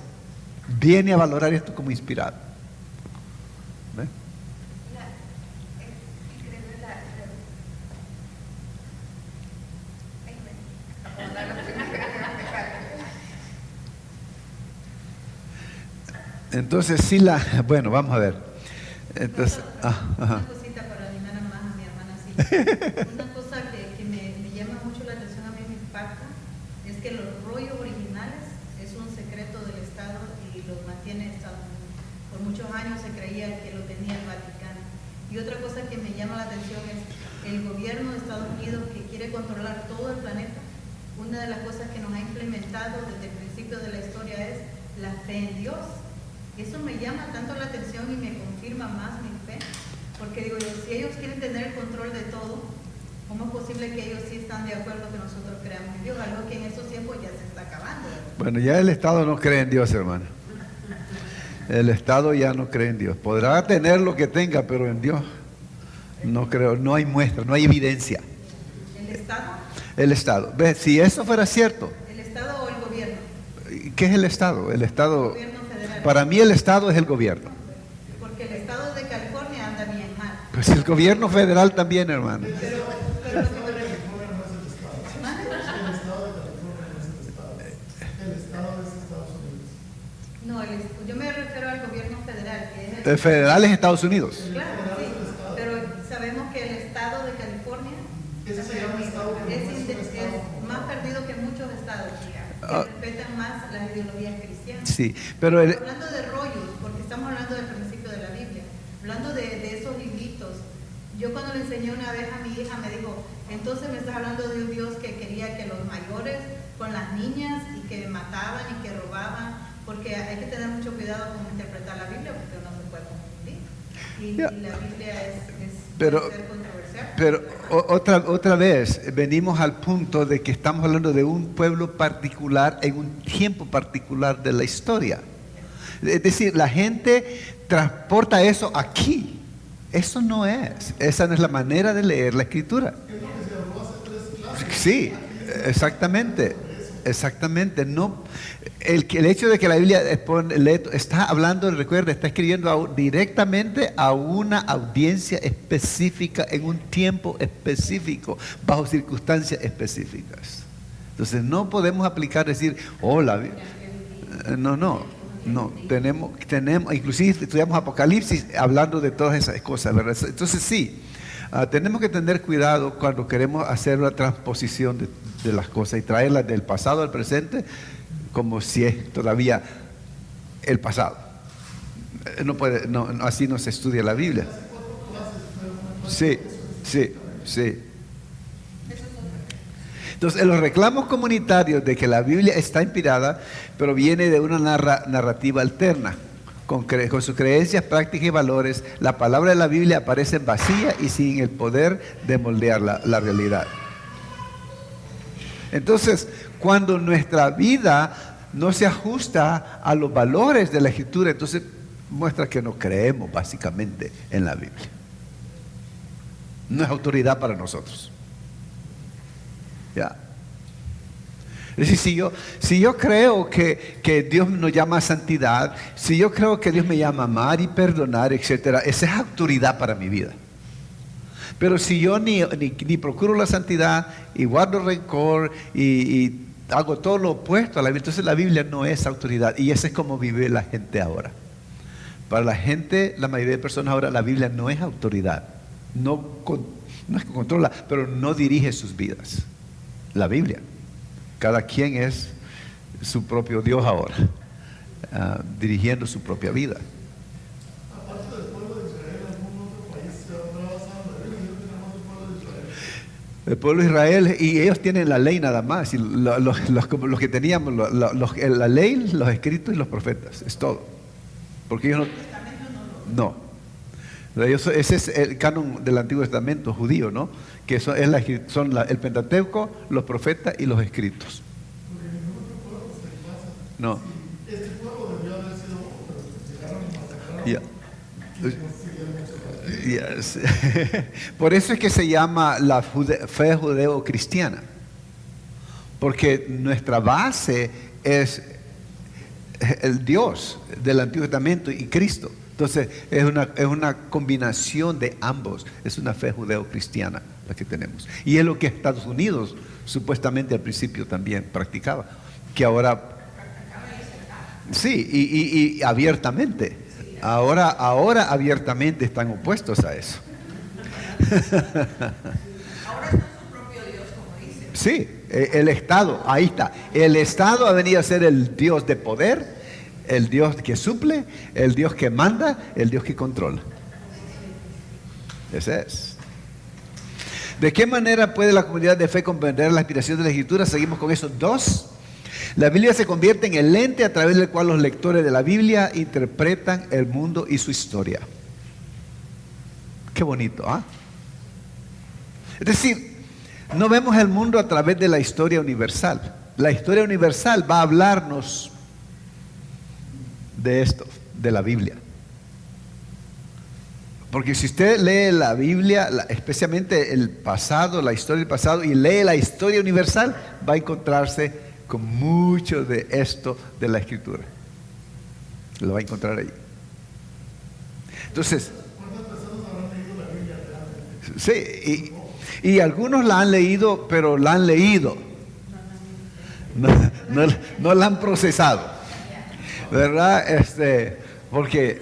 como inspirado. ¿Ve? Entonces bueno, vamos a ver. Entonces, una cosita para animar más a mi hermana Silvia. Una cosa que me llama mucho la atención, a mí me impacta, es que los rollos originales tiene Estados Unidos. Por muchos años se creía que lo tenía el Vaticano. Y otra cosa que me llama la atención es el gobierno de Estados Unidos, que quiere controlar todo el planeta. Una de las cosas que nos ha implementado desde el principio de la historia es la fe en Dios. Eso me llama tanto la atención y me confirma más mi fe, porque digo yo, si ellos quieren tener el control de todo, ¿cómo es posible que ellos sí están de acuerdo que nosotros creamos en Dios? Algo que en estos tiempos ya se está acabando. Bueno, ya el Estado no cree en Dios, hermano. El Estado ya no cree en Dios. Podrá tener lo que tenga, pero en Dios no creo, no hay muestra, no hay evidencia. ¿El Estado? El Estado. ¿Ves? Si eso fuera cierto, ¿El Estado o el gobierno? ¿qué es el Estado? El Estado, El gobierno federal. para mí el Estado es el gobierno. Porque el Estado de California anda bien mal. Pues el gobierno federal también, hermano. Pero lo que me refiero. El estado de California no es el estado. El estado es Estados Unidos. No, yo me refiero al gobierno federal, que es El federal es Estados Unidos. Claro, sí, pero sabemos que el estado de California Ese se llama estado, pero no es un estado. es más perdido que muchos estados Ah. que respetan más las ideologías cristianas. Sí, pero Hablando de rollos, porque estamos hablando del principio de la Biblia, hablando de esos libritos, yo cuando le enseñé una vez a mi hija me dijo, entonces me estás hablando de un Dios que quería que los mayores con las niñas y que mataban y que robaban, porque hay que tener mucho cuidado con interpretar la Biblia porque no se puede confundir. Y Ya. la Biblia Pero- puede ser controversial. Pero otra vez, venimos al punto de que estamos hablando de un pueblo particular en un tiempo particular de la historia. Es decir, la gente transporta eso aquí. Eso no es. Esa no es la manera de leer la escritura. Sí, exactamente. Exactamente. No, el hecho de que la Biblia está hablando, recuerda, está escribiendo directamente a una audiencia específica en un tiempo específico, bajo circunstancias específicas. Entonces no podemos aplicar, decir, oh, la Biblia. No, tenemos, inclusive estudiamos Apocalipsis hablando de todas esas cosas, ¿verdad? Entonces sí, tenemos que tener cuidado cuando queremos hacer una transposición de las cosas y traerlas del pasado al presente como si es todavía el pasado. Así no se estudia la Biblia. Sí. Entonces, los reclamos comunitarios de que la Biblia está inspirada proviene de una narrativa alterna. Con sus creencias, prácticas y valores, la palabra de la Biblia aparece vacía y sin el poder de moldear la realidad. Entonces, cuando nuestra vida no se ajusta a los valores de la Escritura, entonces muestra que no creemos básicamente en la Biblia. No es autoridad para nosotros. Ya. Es decir, si yo creo que Dios nos llama a santidad, si yo creo que Dios me llama a amar y perdonar, etcétera, esa es autoridad para mi vida. Pero si yo ni procuro la santidad y guardo rencor y hago todo lo opuesto a la Biblia, entonces la Biblia no es autoridad. Y esa es como vive la gente ahora. Para la gente, la mayoría de personas ahora, la Biblia no es autoridad. No es que controla, pero no dirige sus vidas. La Biblia. Cada quien es su propio Dios ahora, dirigiendo su propia vida. Aparte del pueblo de Israel, ¿algún otro país se habrá basado en la Biblia? Yo creo que nada más el pueblo de Israel. El pueblo de Israel, y ellos tienen la ley nada más, y los que teníamos, la ley, los escritos y los profetas, es todo. Porque ellos no. Ese es el canon del Antiguo Testamento judío, ¿no? Que son el Pentateuco, los profetas y los escritos. No. Este pueblo debió haber sido otro, pero llegaron y masacraron. Yes. Por eso es que se llama la fe judeo-cristiana, porque nuestra base es el Dios del Antiguo Testamento y Cristo. Entonces es una combinación de ambos, es una fe judeo-cristiana la que tenemos. Y es lo que Estados Unidos supuestamente al principio también practicaba, que ahora sí, y abiertamente. Ahora abiertamente están opuestos a eso. Ahora son su propio Dios, como dicen. Sí, el Estado, ahí está. El Estado ha venido a ser el Dios de poder, el Dios que suple, el Dios que manda, el Dios que controla. Ese es. ¿De qué manera puede la comunidad de fe comprender la inspiración de la Escritura? Seguimos con esos dos. La Biblia se convierte en el lente a través del cual los lectores de la Biblia interpretan el mundo y su historia. Qué bonito, ¿ah? Es decir, no vemos el mundo a través de la historia universal. La historia universal va a hablarnos de esto, de la Biblia. Porque si usted lee la Biblia, especialmente el pasado, la historia del pasado, y lee la historia universal, va a encontrarse con mucho de esto de la Escritura. Lo va a encontrar ahí. Entonces, ¿Cuántas personas habrán leído la Biblia realmente? sí, y algunos la han leído, pero la han leído. No la han procesado. ¿Verdad? Porque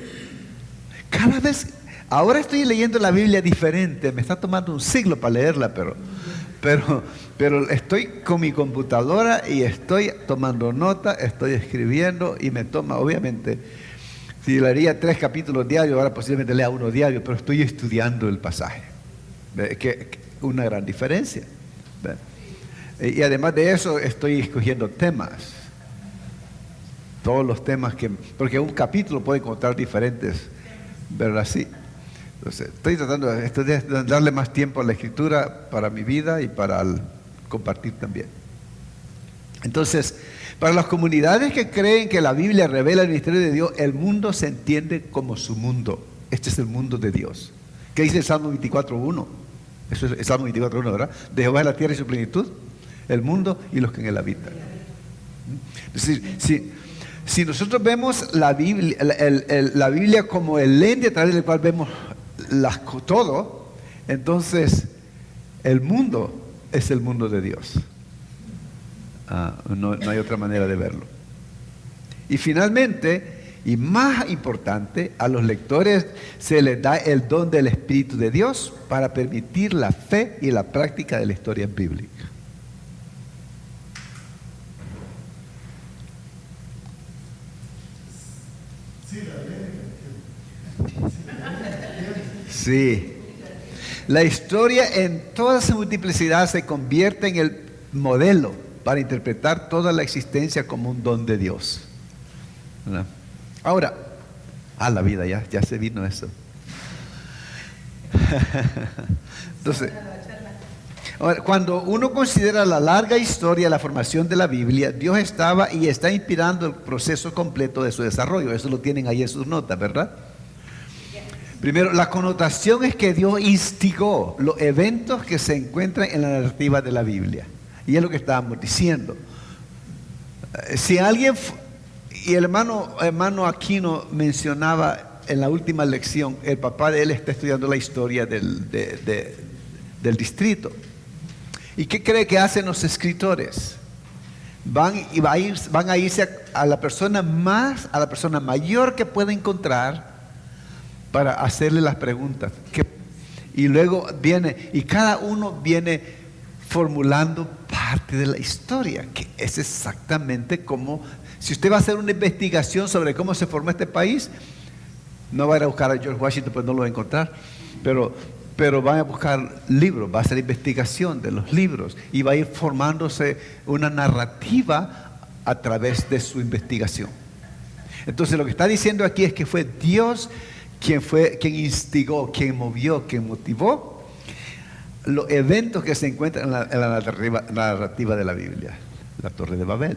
cada vez, ahora estoy leyendo la Biblia diferente, me está tomando un siglo para leerla, pero estoy con mi computadora y estoy tomando nota, estoy escribiendo y me toma, obviamente, si leería 3 capítulos diarios, ahora posiblemente lea 1 diario, pero estoy estudiando el pasaje. Que una gran diferencia. Y además de eso, estoy escogiendo temas. Todos los temas porque un capítulo puede contar diferentes, ¿verdad? Sí. Entonces, estoy tratando de darle más tiempo a la Escritura para mi vida y para compartir también. Entonces, para las comunidades que creen que la Biblia revela el misterio de Dios, el mundo se entiende como su mundo. Este es el mundo de Dios. ¿Qué dice el Salmo 24.1? Eso es el Salmo 24.1, ¿verdad? De Jehová es la tierra y su plenitud, el mundo y los que en él habitan. Es decir, si nosotros vemos la Biblia como el lente a través del cual vemos todo, entonces el mundo es el mundo de Dios. No hay otra manera de verlo. Y finalmente, y más importante, a los lectores se les da el don del Espíritu de Dios para permitir la fe y la práctica de la historia bíblica. Sí. La historia en toda su multiplicidad se convierte en el modelo para interpretar toda la existencia como un don de Dios. ¿Verdad? Ahora, la vida ya se vino eso. Entonces, ahora, cuando uno considera la larga historia de la formación de la Biblia, Dios estaba y está inspirando el proceso completo de su desarrollo. Eso lo tienen ahí en sus notas, ¿verdad? Primero, la connotación es que Dios instigó los eventos que se encuentran en la narrativa de la Biblia. Y es lo que estábamos diciendo. Si alguien, y el hermano Aquino mencionaba en la última lección, el papá de él está estudiando la historia del distrito. ¿Y qué cree que hacen los escritores? Van a irse a la persona mayor que pueda encontrar para hacerle las preguntas. Y luego y cada uno viene formulando parte de la historia, que es exactamente como, si usted va a hacer una investigación sobre cómo se formó este país, no va a ir a buscar a George Washington, pues no lo va a encontrar, pero van a buscar libros, va a hacer investigación de los libros y va a ir formándose una narrativa a través de su investigación. Entonces lo que está diciendo aquí es que fue Dios quien instigó, quien movió, quien motivó los eventos que se encuentran en la narrativa de la Biblia. La Torre de Babel,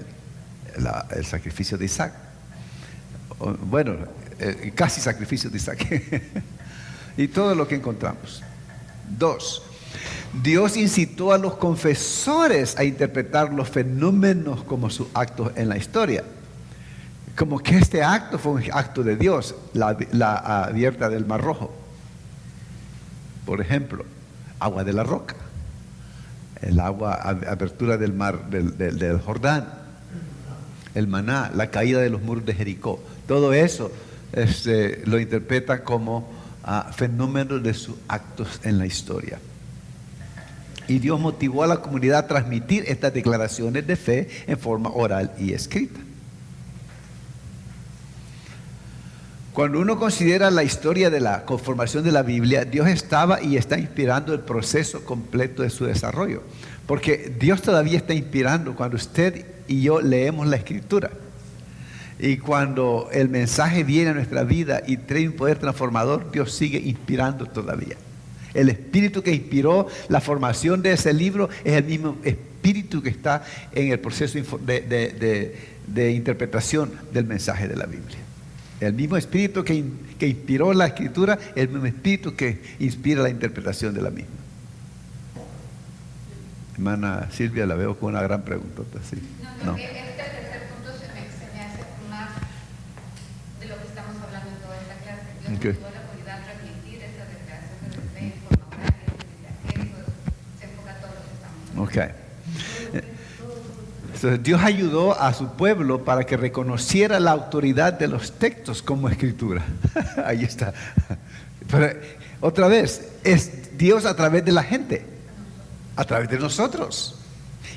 el sacrificio de Isaac, casi sacrificio de Isaac, y todo lo que encontramos. 2. Dios incitó a los confesores a interpretar los fenómenos como sus actos en la historia. Como que este acto fue un acto de Dios, la abierta del Mar Rojo. Por ejemplo, agua de la roca, abertura del mar del Jordán, el maná, la caída de los muros de Jericó. Todo eso lo interpreta como fenómenos de sus actos en la historia. Y Dios motivó a la comunidad a transmitir estas declaraciones de fe en forma oral y escrita. Cuando uno considera la historia de la conformación de la Biblia, Dios estaba y está inspirando el proceso completo de su desarrollo. Porque Dios todavía está inspirando cuando usted y yo leemos la Escritura. Y cuando el mensaje viene a nuestra vida y trae un poder transformador, Dios sigue inspirando todavía. El espíritu que inspiró la formación de ese libro es el mismo espíritu que está en el proceso de interpretación del mensaje de la Biblia. El mismo espíritu que inspiró la Escritura, el mismo espíritu que inspira la interpretación de la misma. Hermana Silvia, la veo con una gran pregunta. ¿Sí? No. Este tercer punto se me hace más de lo que estamos hablando en toda esta clase. Dios nos dio la autoridad de transmitir esa declaración de fe en forma oral y eso se enfoca a todo lo que estamos hablando. Okay. Entonces, Dios ayudó a su pueblo para que reconociera la autoridad de los textos como escritura. Ahí está. Pero, otra vez, es Dios a través de la gente, a través de nosotros.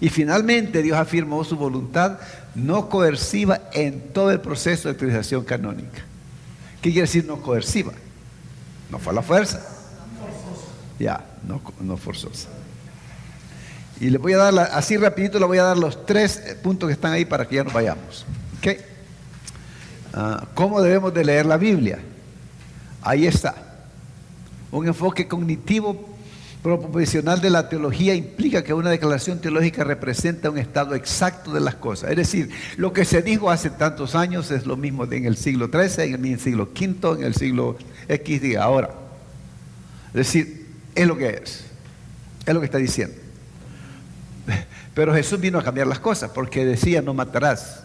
Y finalmente Dios afirmó su voluntad no coerciva en todo el proceso de autorización canónica. ¿Qué quiere decir no coerciva? No fue a la fuerza. Ya, no forzosa. Y les voy a dar, así rapidito, le voy a dar los 3 puntos que están ahí para que ya nos vayamos. ¿Okay? ¿Cómo debemos de leer la Biblia? Ahí está. Un enfoque cognitivo proposicional de la teología implica que una declaración teológica representa un estado exacto de las cosas. Es decir, lo que se dijo hace tantos años es lo mismo en el siglo XIII, en el siglo V, en el siglo X de ahora. Es decir, es lo que es. Es lo que está diciendo. Pero Jesús vino a cambiar las cosas porque decía no matarás.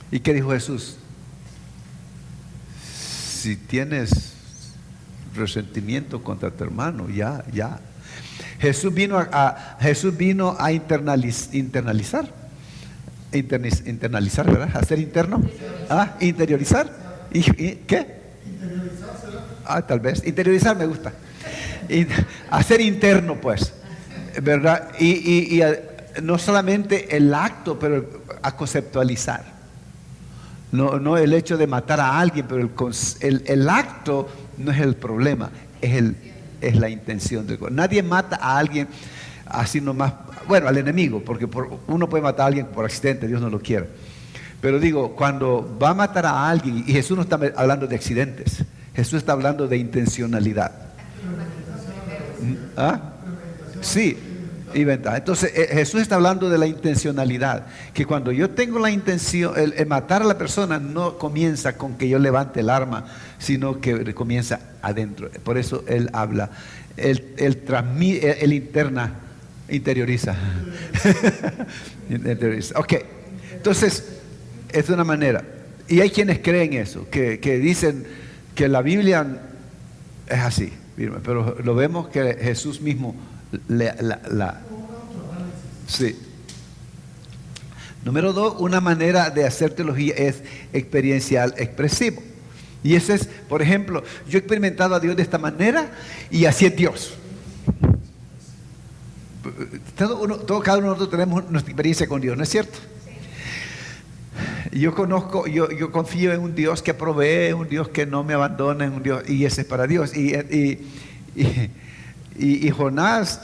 ¿Y qué dijo Jesús? Si tienes resentimiento contra tu hermano, ya. Jesús vino a internalizar, ¿verdad? Hacer interno, interiorizar. ¿Y qué? Interiorizar, tal vez. Interiorizar me gusta. Hacer interno, pues. ¿Verdad? Y no solamente el acto, pero a conceptualizar. No el hecho de matar a alguien, pero el acto no es el problema, es la intención del corazón. Nadie mata a alguien así nomás, bueno, al enemigo, porque uno puede matar a alguien por accidente, Dios no lo quiere. Pero digo, cuando va a matar a alguien, y Jesús no está hablando de accidentes, Jesús está hablando de intencionalidad. Sí, y ventaja. Entonces Jesús está hablando de la intencionalidad, que cuando yo tengo la intención, el matar a la persona no comienza con que yo levante el arma, sino que comienza adentro. Por eso él habla, él transmite, él interioriza. Interioriza. Ok, entonces es una manera, y hay quienes creen eso, que dicen que la Biblia es así, pero lo vemos que Jesús mismo sí. Número 2, una manera de hacer teología es experiencial expresivo. Y ese es, por ejemplo, yo he experimentado a Dios de esta manera y así es Dios. Cada uno de nosotros tenemos nuestra experiencia con Dios, ¿no es cierto? Yo confío en un Dios que provee, un Dios que no me abandona, en un Dios, y ese es para Dios. Y Jonás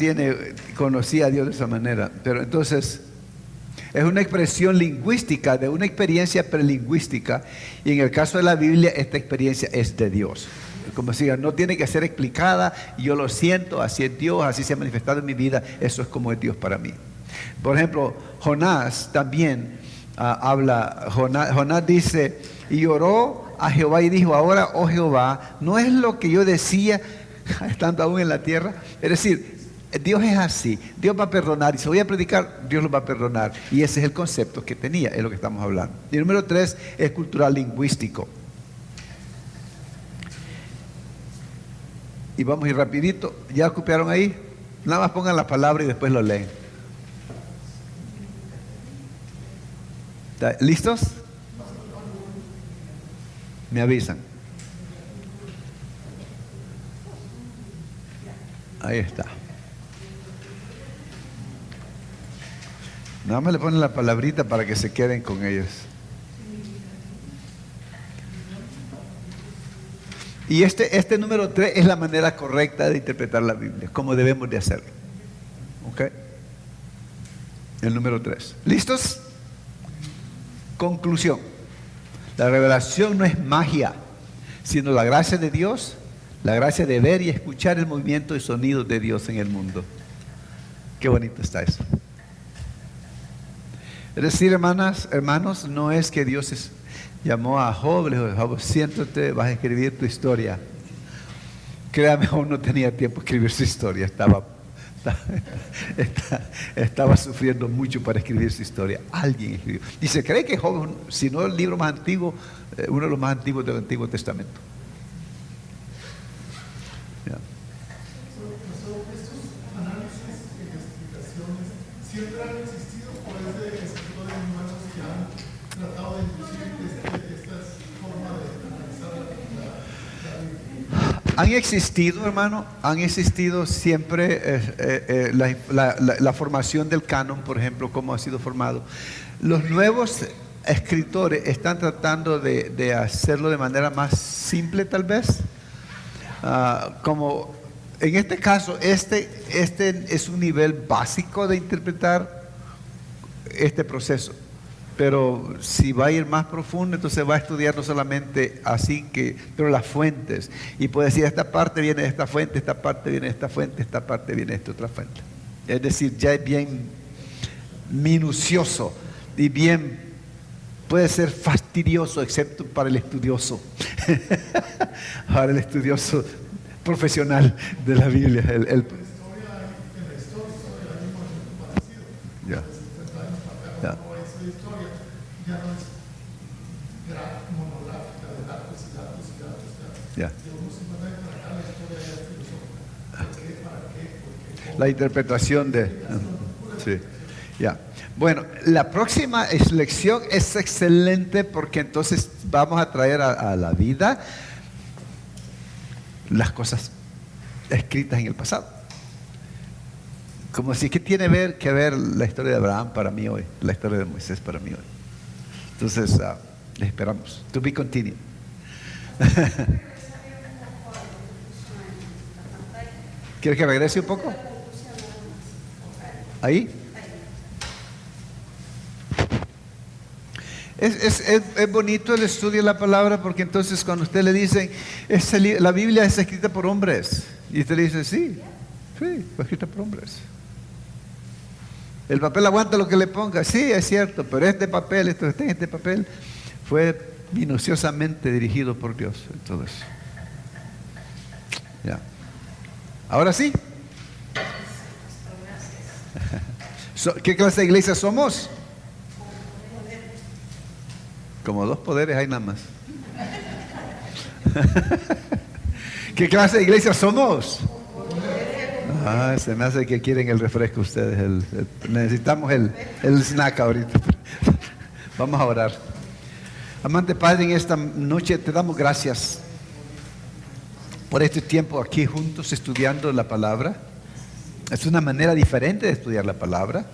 conocía a Dios de esa manera, pero entonces es una expresión lingüística de una experiencia prelingüística, y en el caso de la Biblia esta experiencia es de Dios. Como si no tiene que ser explicada, yo lo siento, así es Dios, así se ha manifestado en mi vida, eso es como es Dios para mí. Por ejemplo, Jonás también Jonás dice, y oró a Jehová y dijo, ahora, oh Jehová, no es lo que yo decía estando aún en la tierra. Es decir, Dios es así, Dios va a perdonar, y si voy a predicar, Dios lo va a perdonar, y ese es el concepto que tenía, es lo que estamos hablando. Y el número 3 es cultural lingüístico. Y vamos a ir rapidito, ¿ya copiaron ahí? Nada más pongan la palabra y después lo leen. ¿Listos? Me avisan. Ahí está. Nada más le ponen la palabrita para que se queden con ellos. Y este número 3 es la manera correcta de interpretar la Biblia, como debemos de hacerlo. ¿Ok? El número 3. ¿Listos? Conclusión. La revelación no es magia, sino la gracia de Dios, la gracia de ver y escuchar el movimiento y sonidos de Dios en el mundo. Qué bonito está eso. Es decir, hermanos, no es que Dios llamó a Job, le dijo: Job, siéntate, vas a escribir tu historia. Créame, Job no tenía tiempo de escribir su historia, estaba sufriendo mucho para escribir su historia. Alguien escribió. Y se cree que Job, si no el libro más antiguo, uno de los más antiguos del Antiguo Testamento. Yeah. ¿Estos análisis y explicaciones siempre han existido o es de escritores humanos que han tratado de inducir esta forma de analizar la Biblia? Han existido, hermano, han existido siempre la formación del canon, por ejemplo, cómo ha sido formado. Los nuevos escritores están tratando de hacerlo de manera más simple, tal vez. Como en este caso, este es un nivel básico de interpretar este proceso. Pero si va a ir más profundo, entonces va a estudiar no solamente así, pero las fuentes. Y puede decir: esta parte viene de esta fuente, esta parte viene de esta fuente, esta parte viene de esta otra fuente. Es decir, ya es bien minucioso y bien, puede ser fastidioso, excepto para el estudioso. Para el estudioso profesional de la Biblia. En la historia hay un movimiento parecido. Ya. Desde 70 años para acá, Ya. cuando esa historia ya no es monográfica de datos y datos y datos. Ya. De unos 50 años para acá la historia ya es filosófica. ¿Por qué? ¿Para qué? ¿Por qué? La interpretación de... Sí. Ya. Bueno, la próxima lección es excelente porque entonces vamos a traer a la vida las cosas escritas en el pasado. Como si que tiene que ver la historia de Abraham para mí hoy, la historia de Moisés para mí hoy. Entonces, les esperamos. To be continued. ¿Quieres que regrese un poco? ¿Ahí? Es bonito el estudio de la palabra, porque entonces cuando usted le dicen: la Biblia es escrita por hombres, y usted le dice: sí, fue escrita por hombres. El papel aguanta lo que le ponga, sí, es cierto, pero este papel, este papel fue minuciosamente dirigido por Dios. Entonces, ya. Ahora sí. ¿Qué clase de iglesia somos? Como 2 poderes hay nada más. ¿Qué clase de iglesia somos? Se me hace que quieren el refresco ustedes. Necesitamos el snack ahorita. Vamos a orar. Amante Padre, en esta noche te damos gracias por este tiempo aquí juntos estudiando la palabra. Es una manera diferente de estudiar la palabra.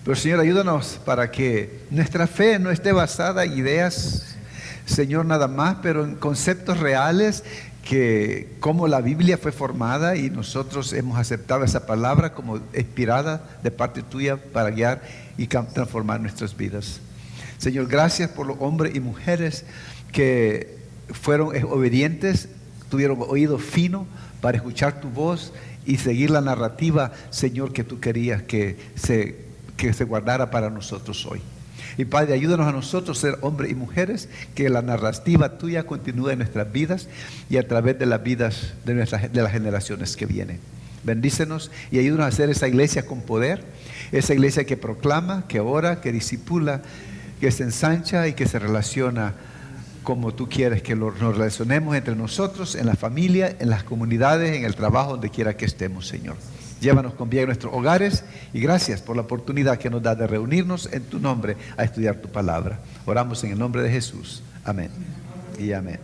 Pero Señor, ayúdanos para que nuestra fe no esté basada en ideas, Señor, nada más, pero en conceptos reales, que como la Biblia fue formada y nosotros hemos aceptado esa palabra como inspirada de parte tuya para guiar y transformar nuestras vidas. Señor, gracias por los hombres y mujeres que fueron obedientes, tuvieron oído fino para escuchar tu voz y seguir la narrativa, Señor, que tú querías que se guardara para nosotros hoy. Y Padre, ayúdanos a nosotros ser hombres y mujeres, que la narrativa tuya continúe en nuestras vidas y a través de las vidas de las generaciones que vienen. Bendícenos y ayúdanos a hacer esa iglesia con poder, esa iglesia que proclama, que ora, que discipula, que se ensancha y que se relaciona como tú quieres que nos relacionemos entre nosotros, en la familia, en las comunidades, en el trabajo, donde quiera que estemos, Señor. Llévanos con bien a nuestros hogares y gracias por la oportunidad que nos da de reunirnos en tu nombre a estudiar tu palabra. Oramos en el nombre de Jesús. Amén y amén.